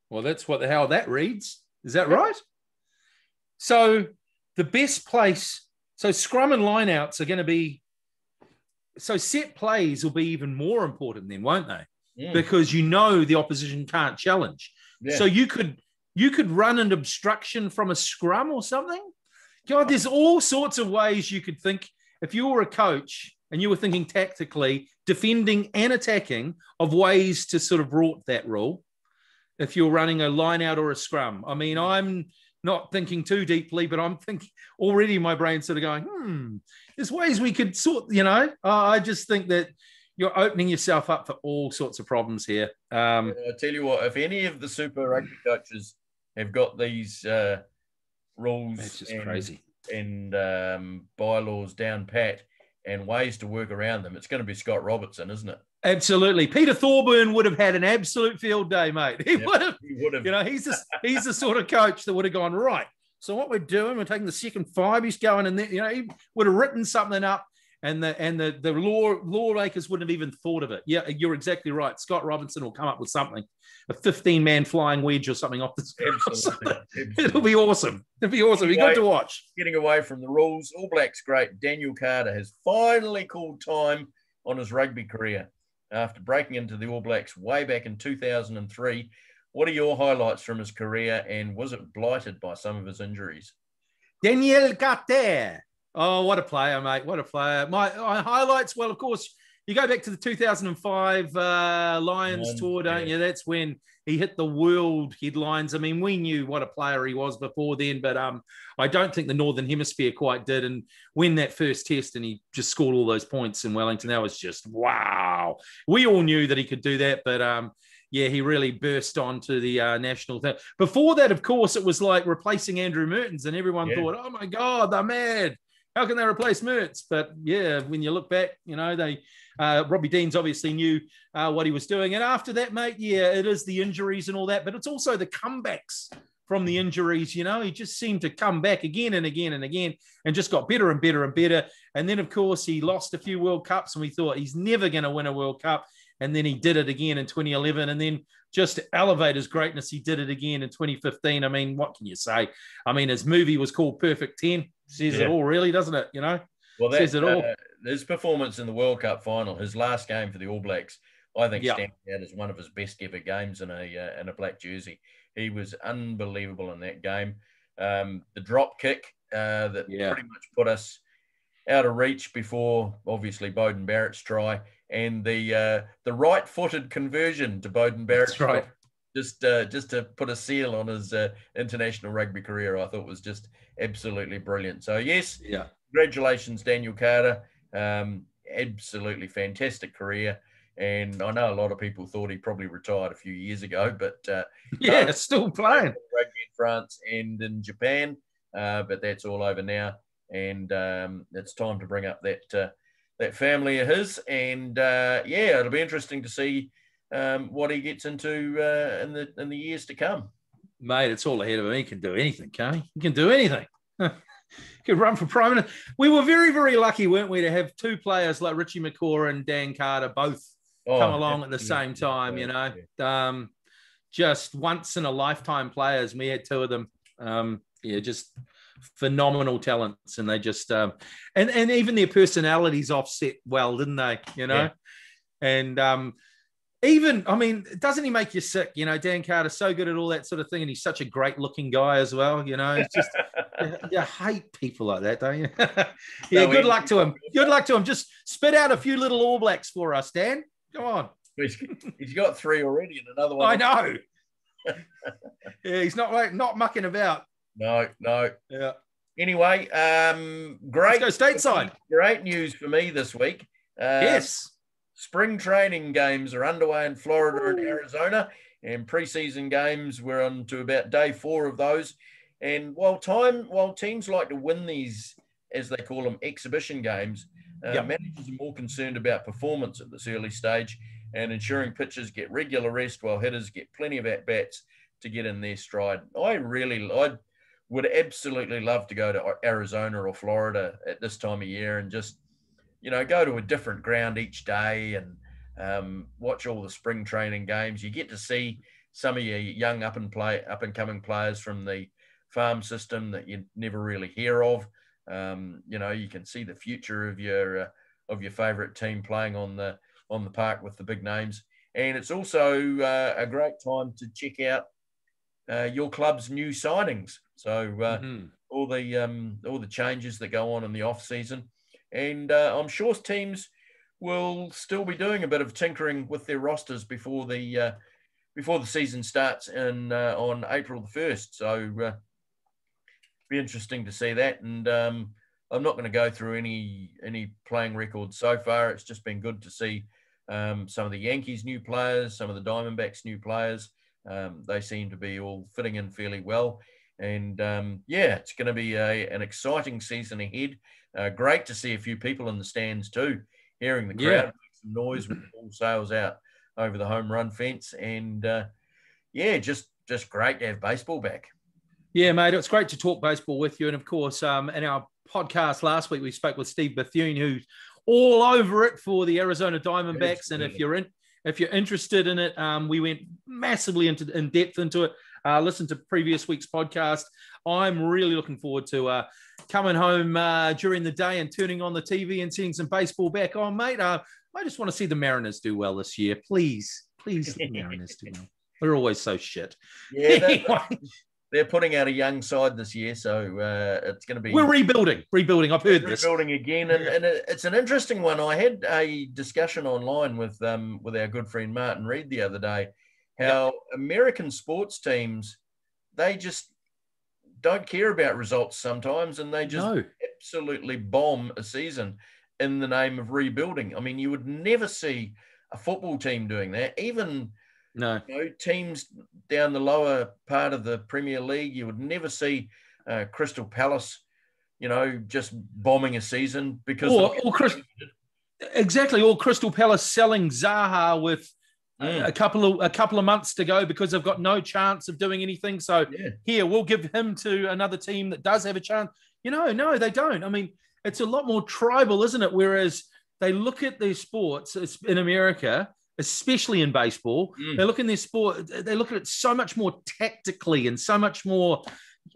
Well, that's how that reads. Is that right? So the best place, so scrum and line outs are going to be, so set plays will be even more important then, won't they? Because the opposition can't challenge. Yeah. So you could run an obstruction from a scrum or something. God, there's all sorts of ways you could think. If you were a coach and you were thinking tactically, defending and attacking, of ways to sort of rort that rule, if you're running a line out or a scrum. I mean, I'm not thinking too deeply, but I'm thinking already, my brain's sort of going, there's ways we could sort, I just think that you're opening yourself up for all sorts of problems here. I tell you what, if any of the Super Rugby coaches have got these rules crazy and bylaws down pat and ways to work around them, it's going to be Scott Robertson, isn't it? Absolutely. Peter Thorburn would have had an absolute field day, mate. He would have. He's the sort of coach that would have gone, right, so what we're doing, we're taking the second 5, he's going in there, he would have written something up, and the lawmakers wouldn't have even thought of it. Yeah, you're exactly right. Scott Robinson will come up with something, a 15-man flying wedge or something off the screen. Absolutely. It'll be awesome. It'll be awesome. It'll be good to watch. Getting away from the rules, All Blacks great Daniel Carter has finally called time on his rugby career after breaking into the All Blacks way back in 2003. What are your highlights from his career, and was it blighted by some of his injuries? Daniel Carter. Oh, what a player, mate. What a player. My highlights, well, of course, you go back to the 2005 Lions tour, don't you? That's when he hit the world headlines. I mean, we knew what a player he was before then, but I don't think the Northern Hemisphere quite did. And when that first test and he just scored all those points in Wellington, that was just, wow. We all knew that he could do that, but he really burst onto the national thing. Before that, of course, it was like replacing Andrew Mertens, and everyone thought, oh my God, they're mad. How can they replace Mertz? But when you look back, Robbie Deans obviously knew what he was doing. And after that, mate, it is the injuries and all that, but it's also the comebacks from the injuries. He just seemed to come back again and again and again, and just got better and better and better. And then, of course, he lost a few World Cups, and we thought he's never going to win a World Cup. And then he did it again in 2011. And then just to elevate his greatness, he did it again in 2015. I mean, what can you say? I mean, his movie was called Perfect 10. Says it all, really, doesn't it? Well, says it all. His performance in the World Cup final, his last game for the All Blacks, I think stands out as one of his best ever games in a black jersey. He was unbelievable in that game. The drop kick that pretty much put us out of reach before, obviously, Beauden Barrett's try, and the right-footed conversion to Beauden Barrett's try. Just to put a seal on his international rugby career, I thought was just absolutely brilliant. So, yes, congratulations, Daniel Carter. Absolutely fantastic career. And I know a lot of people thought he probably retired a few years ago, but still playing rugby in France and in Japan. But that's all over now, and it's time to bring up that family of his. And it'll be interesting to see what he gets into in the years to come. Mate, it's all ahead of him. He can do anything, can't he? He can do anything. He could run for Prime Minister. We were very, very lucky, weren't we, to have two players like Richie McCaw and Dan Carter both come along at the same time, just once in a lifetime players. We had two of them. Just phenomenal talents, and they just and even their personalities offset well, didn't they? And doesn't he make you sick? Dan Carter's so good at all that sort of thing, and he's such a great looking guy as well. It's just you hate people like that, don't you? Good luck to him. Good luck to him. Just spit out a few little All Blacks for us, Dan. Come on. He's got 3 already, and another one. I know. He's not mucking about. No. Yeah. Anyway, great. Let's go stateside. Great news for me this week. Yes. Spring training games are underway in Florida and Arizona, and preseason games, we're on to about day 4 of those. And while teams like to win these, as they call them, exhibition games, managers are more concerned about performance at this early stage and ensuring pitchers get regular rest while hitters get plenty of at-bats to get in their stride. I would absolutely love to go to Arizona or Florida at this time of year and just go to a different ground each day and watch all the spring training games. You get to see some of your young up and coming players from the farm system that you never really hear of. You can see the future of your favorite team playing on the park with the big names. And it's also a great time to check out your club's new signings. So all the changes that go on in the off season. And I'm sure teams will still be doing a bit of tinkering with their rosters before the season starts on April the 1st. So be interesting to see that. And I'm not going to go through any playing records so far. It's just been good to see some of the Yankees' new players, some of the Diamondbacks' new players. They seem to be all fitting in fairly well. And it's going to be an exciting season ahead. Great to see a few people in the stands too, hearing the crowd make some noise with the ball sails out over the home run fence. And just great to have baseball back. Yeah, mate, it's great to talk baseball with you. And of course, in our podcast last week, we spoke with Steve Bethune, who's all over it for the Arizona Diamondbacks. And if you're interested in it, we went massively in depth into it. Listen to previous week's podcast. I'm really looking forward to coming home during the day and turning on the TV and seeing some baseball back on, mate. I just want to see the Mariners do well this year. Please let the Mariners do well. They're always so shit. Yeah, they're putting out a young side this year, so it's going to be... We're rebuilding. I've heard this. Rebuilding again, and it's an interesting one. I had a discussion online with our good friend Martin Reed the other day, how American sports teams, they just don't care about results sometimes, and they just absolutely bomb a season in the name of rebuilding. I mean, you would never see a football team doing that. Even teams down the lower part of the Premier League, you would never see Crystal Palace, just bombing a season because or Crystal Palace selling Zaha with a couple of months to go because they've got no chance of doing anything. So here, we'll give him to another team that does have a chance. No, they don't. I mean, it's a lot more tribal, isn't it? Whereas they look at their sports in America, especially in baseball, they look in their sport, they look at it so much more tactically and so much more,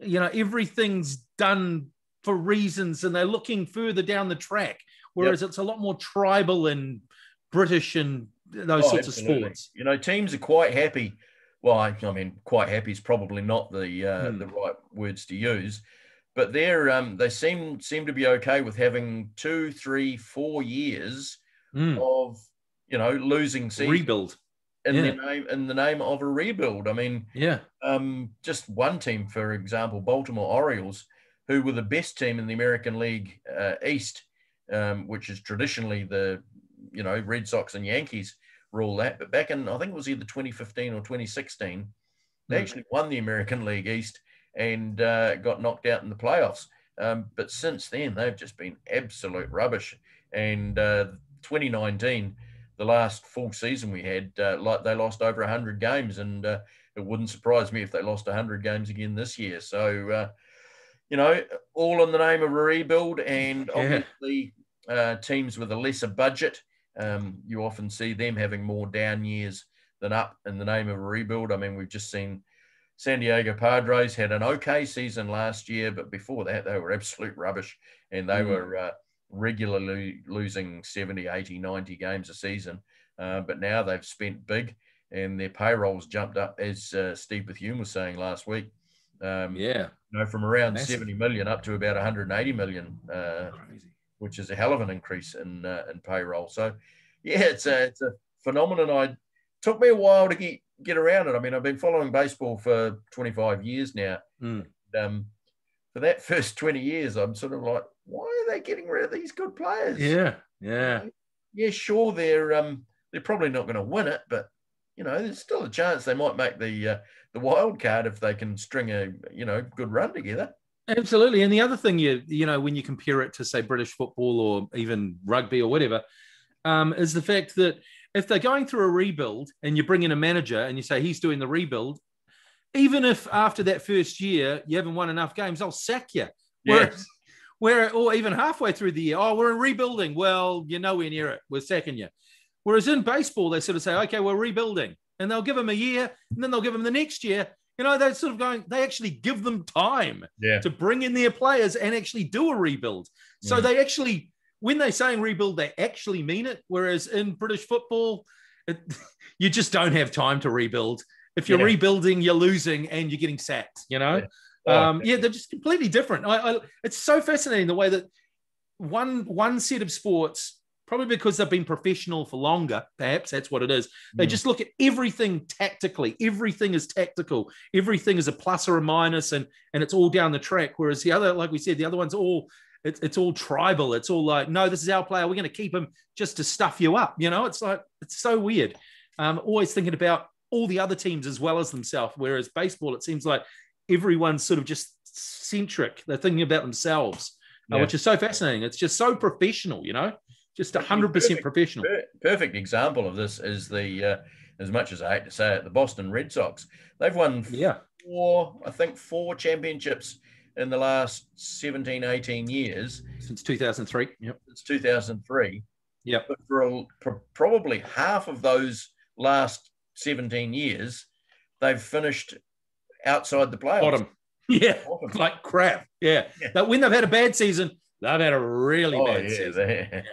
everything's done for reasons, and they're looking further down the track. Whereas it's a lot more tribal and British and those sorts of sports. Teams are quite happy. Well, I mean, quite happy is probably not the right words to use, but they seem to be okay with having 2, 3, 4 years of losing season rebuild in the name of a rebuild. I mean, just one team, for example, Baltimore Orioles, who were the best team in the American League East, which is traditionally the Red Sox and Yankees rule that. But back in, I think it was either 2015 or 2016, they actually won the American League East and got knocked out in the playoffs. But since then, they've just been absolute rubbish. And 2019, the last full season we had, they lost over 100 games, and it wouldn't surprise me if they lost 100 games again this year. So, all in the name of a rebuild, and obviously teams with a lesser budget, you often see them having more down years than up in the name of a rebuild. I mean, we've just seen San Diego Padres had an okay season last year, but before that, they were absolute rubbish, and they were regularly losing 70, 80, 90 games a season. But now they've spent big, and their payrolls jumped up, as Steve Bethune was saying last week. From around massive. 70 million up to about 180 million, which is a hell of an increase in payroll. So, yeah, it's a phenomenon. It took me a while to get around it. I mean, I've been following baseball for 25 years now. For that first 20 years, I'm sort of like, why are they getting rid of these good players? Yeah, sure, they're probably not going to win it, but there's still a chance they might make the wild card if they can string a good run together. Absolutely. And the other thing, when you compare it to, say, British football or even rugby or whatever, is the fact that if they're going through a rebuild and you bring in a manager and you say he's doing the rebuild, even if after that first year you haven't won enough games, they'll sack you. Or even halfway through the year, we're rebuilding. Well, you're nowhere near it. We're sacking you. Whereas in baseball, they sort of say, okay, we're rebuilding. And they'll give them a year, and then they'll give them the next year. They're sort of they actually give them time to bring in their players and actually do a rebuild. So they actually, when they're saying rebuild, they actually mean it. Whereas in British football, you just don't have time to rebuild. If you're rebuilding, you're losing and you're getting sacked, they're just completely different. It's so fascinating the way that one set of sports, probably because they've been professional for longer, perhaps that's what it is. They just look at everything tactically. Everything is tactical. Everything is a plus or a minus, and it's all down the track. Whereas the other, like we said, the other one's it's all tribal. It's all like, no, this is our player. We're going to keep him just to stuff you up. It's like, it's so weird. Always thinking about all the other teams as well as themselves. Whereas baseball, it seems like everyone's sort of just centric. They're thinking about themselves, which is so fascinating. It's just so professional, just 100% professional. Perfect example of this is as much as I hate to say it, the Boston Red Sox. They've won four championships in the last 17, 18 years. Since 2003. Yep. Since 2003. Yep. But for probably half of those last 17 years, they've finished outside the playoffs. Bottom. Yeah, like crap. Yeah. But when they've had a bad season, they've had a really bad season.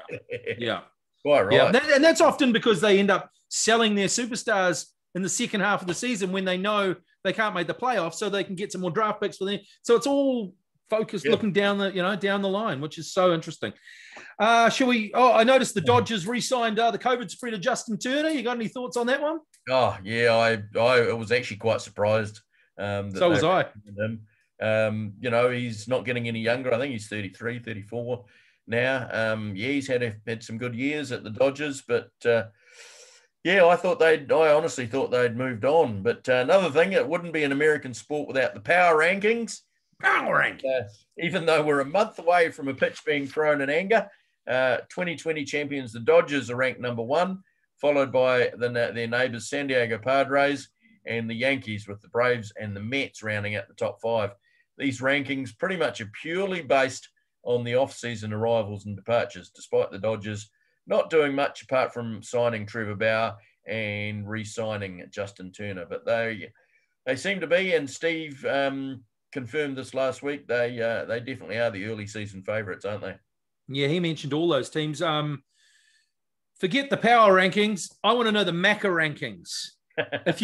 Yeah. Quite right. Yeah. And that's often because they end up selling their superstars in the second half of the season when they know they can't make the playoffs, so they can get some more draft picks for them. So it's all focused looking down the line, which is so interesting. Shall we? I noticed the Dodgers re-signed the COVID spreader Justin Turner. You got any thoughts on that one? Oh yeah, I was actually quite surprised. So was I. He's not getting any younger. I think he's 33, 34 now. He's had some good years at the Dodgers, but I honestly thought they'd moved on. But another thing, it wouldn't be an American sport without the power rankings. Even though we're a month away from a pitch being thrown in anger, 2020 champions, the Dodgers are ranked number 1, followed by their neighbors, San Diego Padres, and the Yankees, with the Braves and the Mets rounding out the top 5. These rankings pretty much are purely based on the off-season arrivals and departures, despite the Dodgers not doing much apart from signing Trevor Bauer and re-signing Justin Turner. But they seem to be, and Steve confirmed this last week, they definitely are the early season favourites, aren't they? Yeah, he mentioned all those teams. Forget the power rankings. I want to know the Macca rankings. If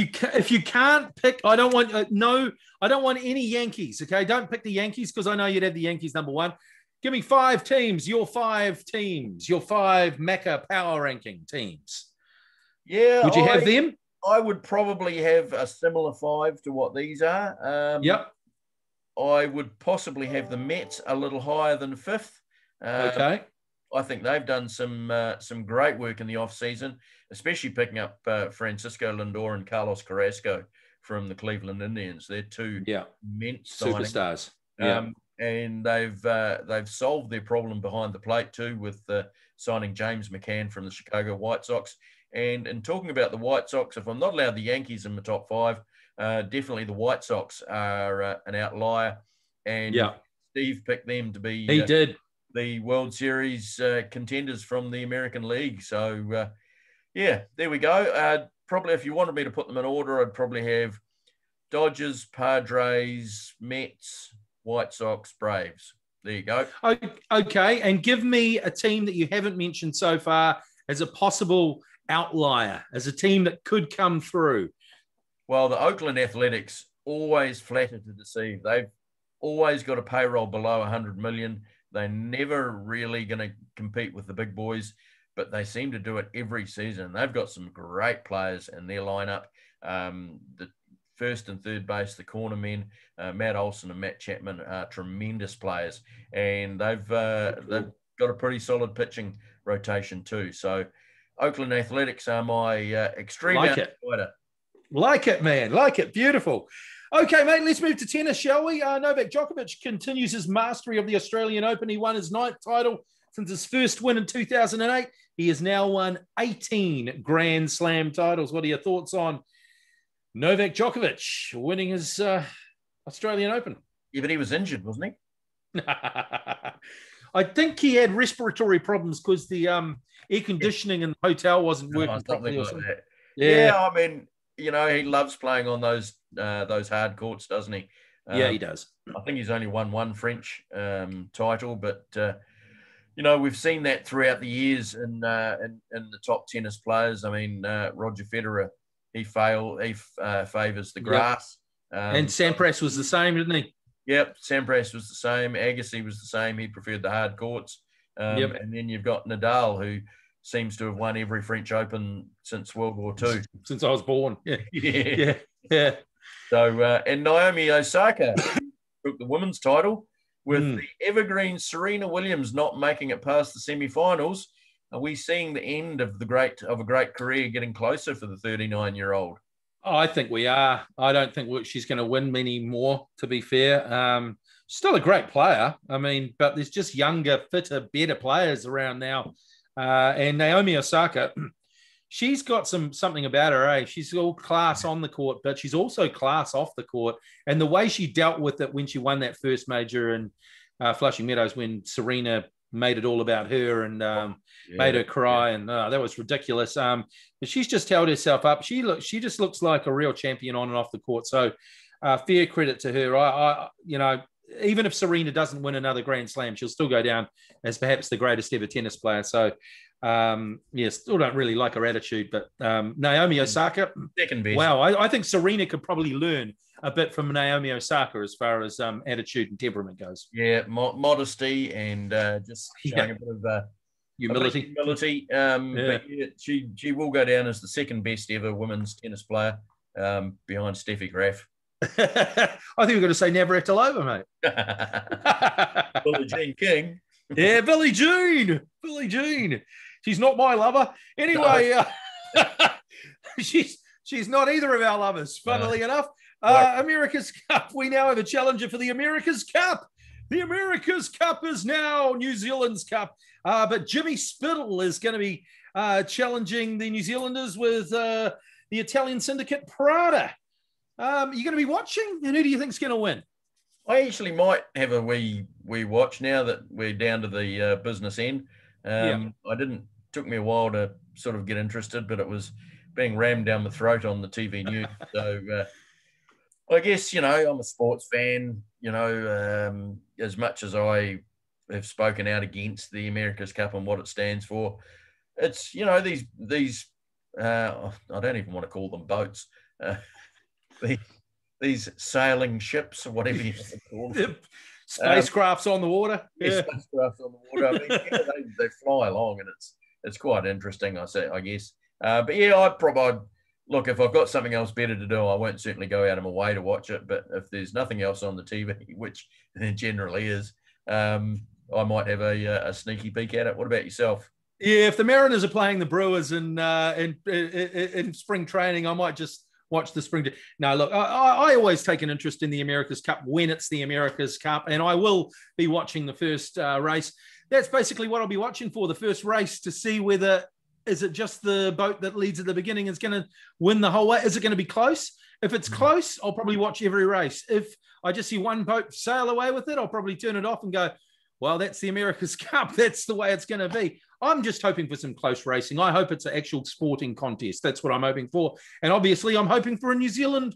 you can't pick, I don't want any Yankees. Okay, don't pick the Yankees because I know you'd have the Yankees number 1. Give me 5 teams. Your 5 teams. Your 5 Macca power ranking teams. Yeah, would you have them? I would probably have a similar 5 to what these are. Yep. I would possibly have the Mets a little higher than 5th. Okay. I think they've done some great work in the off-season, especially picking up Francisco Lindor and Carlos Carrasco from the Cleveland Indians. They're 2 immense superstars. And they've solved their problem behind the plate too, with signing James McCann from the Chicago White Sox. And in talking about the White Sox, if I'm not allowed the Yankees in the top 5, definitely the White Sox are an outlier. And Steve picked them to be he did the World Series contenders from the American League. So, there we go. probably, if you wanted me to put them in order, I'd probably have Dodgers, Padres, Mets, White Sox, Braves. There you go. Okay, and give me a team that you haven't mentioned so far as a possible outlier, as a team that could come through. Well, the Oakland Athletics always flatter to deceive. They've always got a payroll below 100 million. They're never really going to compete with the big boys, but they seem to do it every season. They've got some great players in their lineup. The first and third base, the corner men, Matt Olson and Matt Chapman are tremendous players, and they've got a pretty solid pitching rotation too. So Oakland Athletics are my extreme outsider. Like it, man. Like it. Beautiful. Okay, mate, let's move to tennis, shall we? Novak Djokovic continues his mastery of the Australian Open. He won his 9th title since his first win in 2008. He has now won 18 Grand Slam titles. What are your thoughts on Novak Djokovic winning his Australian Open? Yeah, but he was injured, wasn't he? I think he had respiratory problems because the air conditioning in the hotel wasn't working properly. Or something. Yeah, I mean, he loves playing on those hard courts, doesn't he? Yeah, he does. I think he's only won one French title, but we've seen that throughout the years in the top tennis players. I mean, Roger Federer, he favours the grass. Yep. And Sampras was the same, didn't he? Yep, Sampras was the same. Agassi was the same. He preferred the hard courts. And then you've got Nadal, who seems to have won every French Open since World War II. Since I was born. Yeah. So, and Naomi Osaka took the women's title with the evergreen Serena Williams not making it past the semi-finals. Are we seeing the end of a great career getting closer for the 39-year-old? Oh, I think we are. I don't think she's going to win many more, to be fair. Still a great player. I mean, but there's just younger, fitter, better players around now. And Naomi Osaka, she's got something about her, eh? She's all class on the court, but she's also class off the court. And the way she dealt with it when she won that first major in Flushing Meadows, when Serena made it all about her and made her cry, and that was ridiculous. But she's just held herself up. She just looks like a real champion on and off the court. So fair credit to her. I even if Serena doesn't win another Grand Slam, she'll still go down as perhaps the greatest ever tennis player. So, still don't really like her attitude. But Naomi Osaka, second best. Wow, I think Serena could probably learn a bit from Naomi Osaka as far as attitude and temperament goes. Yeah, modesty and just showing a bit of humility. But yeah, she will go down as the second best ever women's tennis player behind Steffi Graf. I think we're going to say Navratilova, mate. Billie Jean King. Yeah, Billie Jean. She's not my lover. Anyway, no. she's not either of our lovers, funnily enough. America's Cup. We now have a challenger for the America's Cup. The America's Cup is now New Zealand's Cup. But Jimmy Spittle is going to be challenging the New Zealanders with the Italian syndicate Prada. You're going to be watching, and who do you think is going to win? I actually might have a wee watch now that we're down to the business end. Took me a while to sort of get interested, but it was being rammed down the throat on the TV news. So I guess, I'm a sports fan, as much as I have spoken out against the America's Cup and what it stands for. It's, these I don't even want to call them boats. These sailing ships or whatever you call them. Spacecrafts on the water. Yeah, spacecrafts on the water. I mean, they fly along, and it's quite interesting, I guess. But yeah, I'd look, if I've got something else better to do, I won't certainly go out of my way to watch it. But if there's nothing else on the TV, which there generally is, I might have a sneaky peek at it. What about yourself? Yeah, if the Mariners are playing the Brewers in spring training, I might just watch the spring. No, look, I always take an interest in the America's Cup when it's the America's Cup, and I will be watching the first race. That's basically what I'll be watching for, the first race, to see whether, is it just the boat that leads at the beginning is going to win the whole way? Is it going to be close? If it's close, I'll probably watch every race. If I just see one boat sail away with it, I'll probably turn it off and go, well, that's the America's Cup. That's the way it's going to be. I'm just hoping for some close racing. I hope it's an actual sporting contest. That's what I'm hoping for. And obviously, I'm hoping for a New Zealand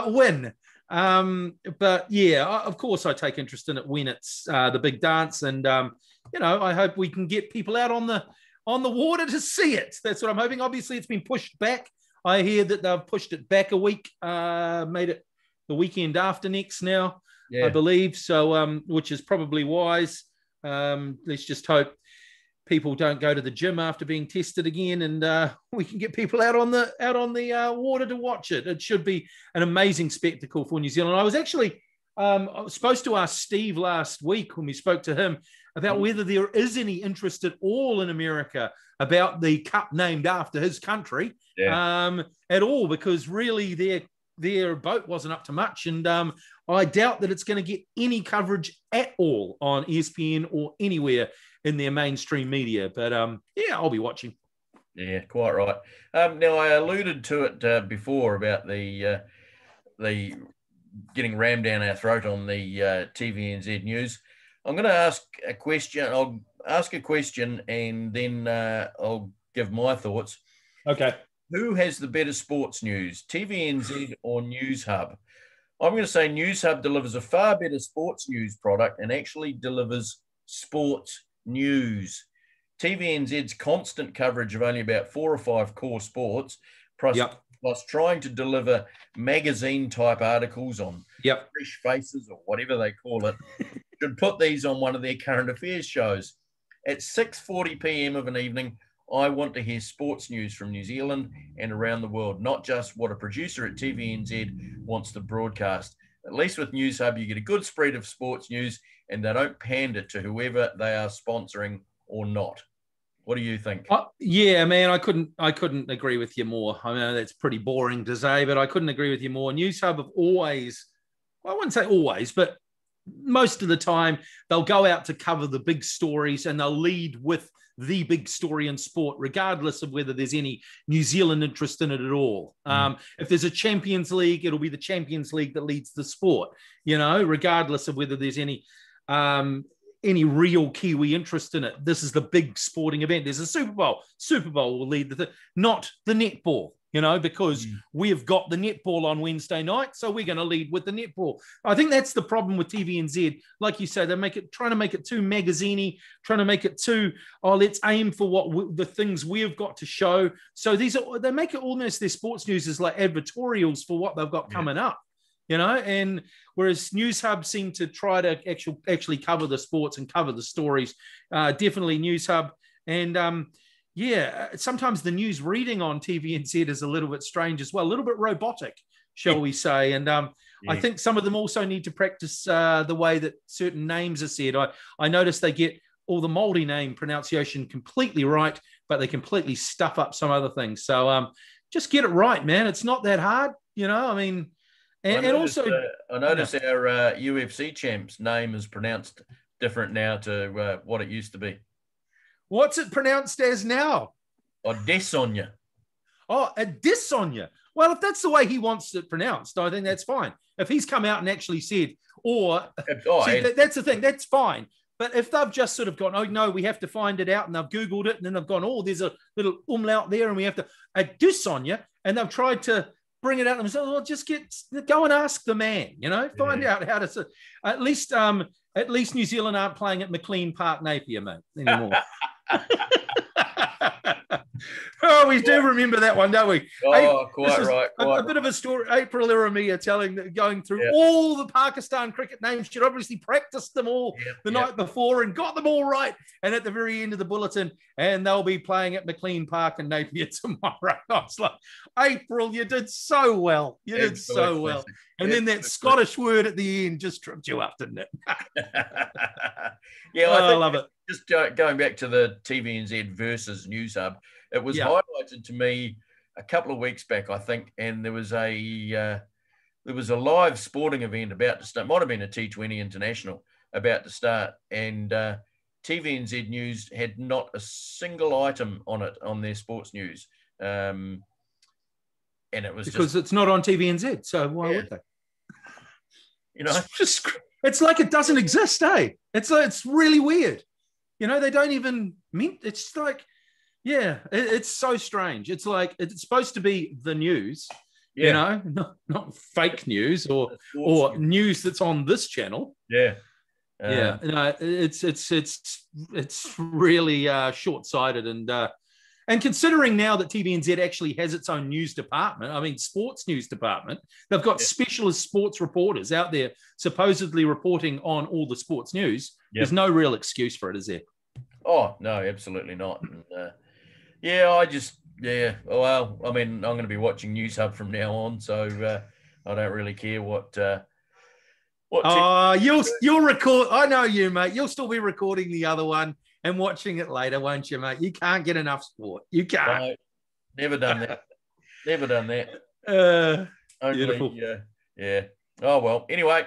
win. But yeah, of course, I take interest in it when it's the big dance, and I hope we can get people out on the water to see it. That's what I'm hoping. Obviously, it's been pushed back. I hear that they've pushed it back a week, made it the weekend after next now, I believe. So, which is probably wise. Let's just hope people don't go to the gym after being tested again, and we can get people out on the water to watch it. It should be an amazing spectacle for New Zealand. I was actually supposed to ask Steve last week when we spoke to him about whether there is any interest at all in America about the cup named after his country at all, because really their boat wasn't up to much, and I doubt that it's going to get any coverage at all on ESPN or anywhere in their mainstream media. But I'll be watching. Yeah, quite right. Now, I alluded to it before about the getting rammed down our throat on the TVNZ news. I'm going to ask a question. I'll ask a question and then I'll give my thoughts. Okay. Who has the better sports news, TVNZ or News Hub? I'm going to say News Hub delivers a far better sports news product and actually delivers sports news. TVNZ's constant coverage of only about 4 or 5 core sports, plus trying to deliver magazine-type articles on fresh faces or whatever they call it, should put these on one of their current affairs shows. At 6:40 p.m. of an evening, I want to hear sports news from New Zealand and around the world, not just what a producer at TVNZ wants to broadcast. At least with News Hub, you get a good spread of sports news and they don't pander to whoever they are sponsoring or not. What do you think? Yeah, man, I couldn't agree with you more. I know that's pretty boring to say, but I couldn't agree with you more. News Hub have always, well, I wouldn't say always, but most of the time they'll go out to cover the big stories and they'll lead with the big story in sport, regardless of whether there's any New Zealand interest in it at all. If there's a Champions League, it'll be the Champions League that leads the sport, regardless of whether there's any real Kiwi interest in it. This is the big sporting event. There's a Super Bowl. Super Bowl will lead the thing, not the netball, because we've got the netball on Wednesday night, so we're going to lead with the netball. I think that's the problem with TVNZ. Like you say, trying to make it too magazine-y, trying to make it too, let's aim for the things we've got to show. So they make it almost their sports news is like advertorials for what they've got coming up. And whereas News Hub seem to try to actually cover the sports and cover the stories, definitely News Hub. And sometimes the news reading on TVNZ is a little bit strange as well, a little bit robotic, shall we say. And I think some of them also need to practice the way that certain names are said. I noticed they get all the Māori name pronunciation completely right, but they completely stuff up some other things. So just get it right, man. It's not that hard, I mean... I noticed our UFC champ's name is pronounced different now to what it used to be. What's it pronounced as now? Adesanya. Oh, Adesanya. Well, if that's the way he wants it pronounced, I think that's fine. If he's come out and actually said, that's the thing, that's fine. But if they've just sort of gone, oh, no, we have to find it out, and they've Googled it, and then they've gone, oh, there's a little umlaut there, and we have to, Adesanya, and they've tried to bring it out themselves. Well, just go and ask the man, find out how to. At least New Zealand aren't playing at McLean Park, Napier, mate, anymore. Oh, we do remember that one, don't we? Oh, quite right. A bit of a story. April Iramia going through all the Pakistan cricket names. She'd obviously practiced them all the night before and got them all right. And at the very end of the bulletin, and they'll be playing at McLean Park in Napier tomorrow. I was like, April, you did so well. You did so well. And then that Scottish word at the end just tripped you up, didn't it? I love it. Just going back to the TVNZ versus News Hub, it was highlighted to me a couple of weeks back, I think, and there was a live sporting event about to start. Might have been a T20 International about to start, and TVNZ News had not a single item on it on their sports news, and it was because it's not on TVNZ. So why would they? It's like it doesn't exist, eh? It's really weird. they don't even mean. It's like, it's so strange. It's like it's supposed to be the news, not fake news or news that's on this channel. Yeah. It's really short-sighted, and considering now that TVNZ actually has its own news department, sports news department, they've got specialist sports reporters out there supposedly reporting on all the sports news. There's no real excuse for it, is there? Oh, no, absolutely not. And, well, I'm going to be watching News Hub from now on, so I don't really care what you'll record. I know you, mate. You'll still be recording the other one and watching it later, won't you, mate? You can't get enough sport. You can't. No, never done that. Never done that. Beautiful. Yeah. Oh, well. Anyway,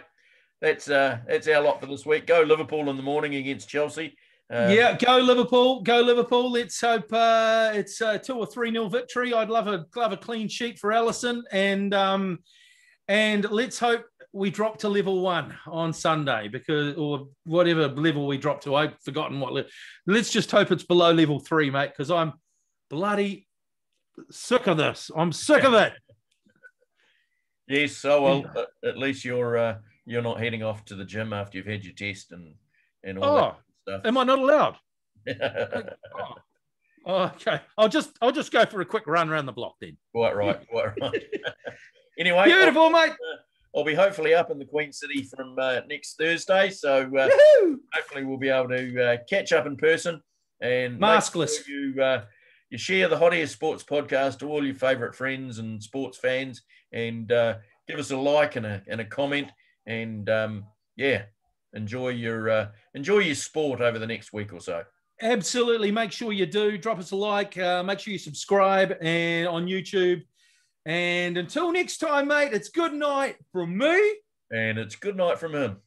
that's our lot for this week. Go Liverpool in the morning against Chelsea. Go Liverpool. Go Liverpool. Let's hope it's a 2 or 3-0 victory. I'd love a clean sheet for Alisson. And let's hope we drop to level 1 on Sunday, or whatever level we drop to. I've forgotten what level. Let's just hope it's below level 3, mate, because I'm bloody sick of this. I'm sick of it. Yes, so well, at least you're not heading off to the gym after you've had your test and all that stuff. Am I not allowed? Okay. I'll just go for a quick run around the block then. Quite right. Anyway, beautiful, mate. I'll be hopefully up in the Queen City from next Thursday, so hopefully we'll be able to catch up in person and maskless. Sure you share the Hot Air Sports podcast to all your favourite friends and sports fans, and give us a like and a comment, and enjoy your sport over the next week or so. Absolutely, make sure you do. Drop us a like. Make sure you subscribe and on YouTube. And until next time, mate, it's good night from me. And it's good night from him.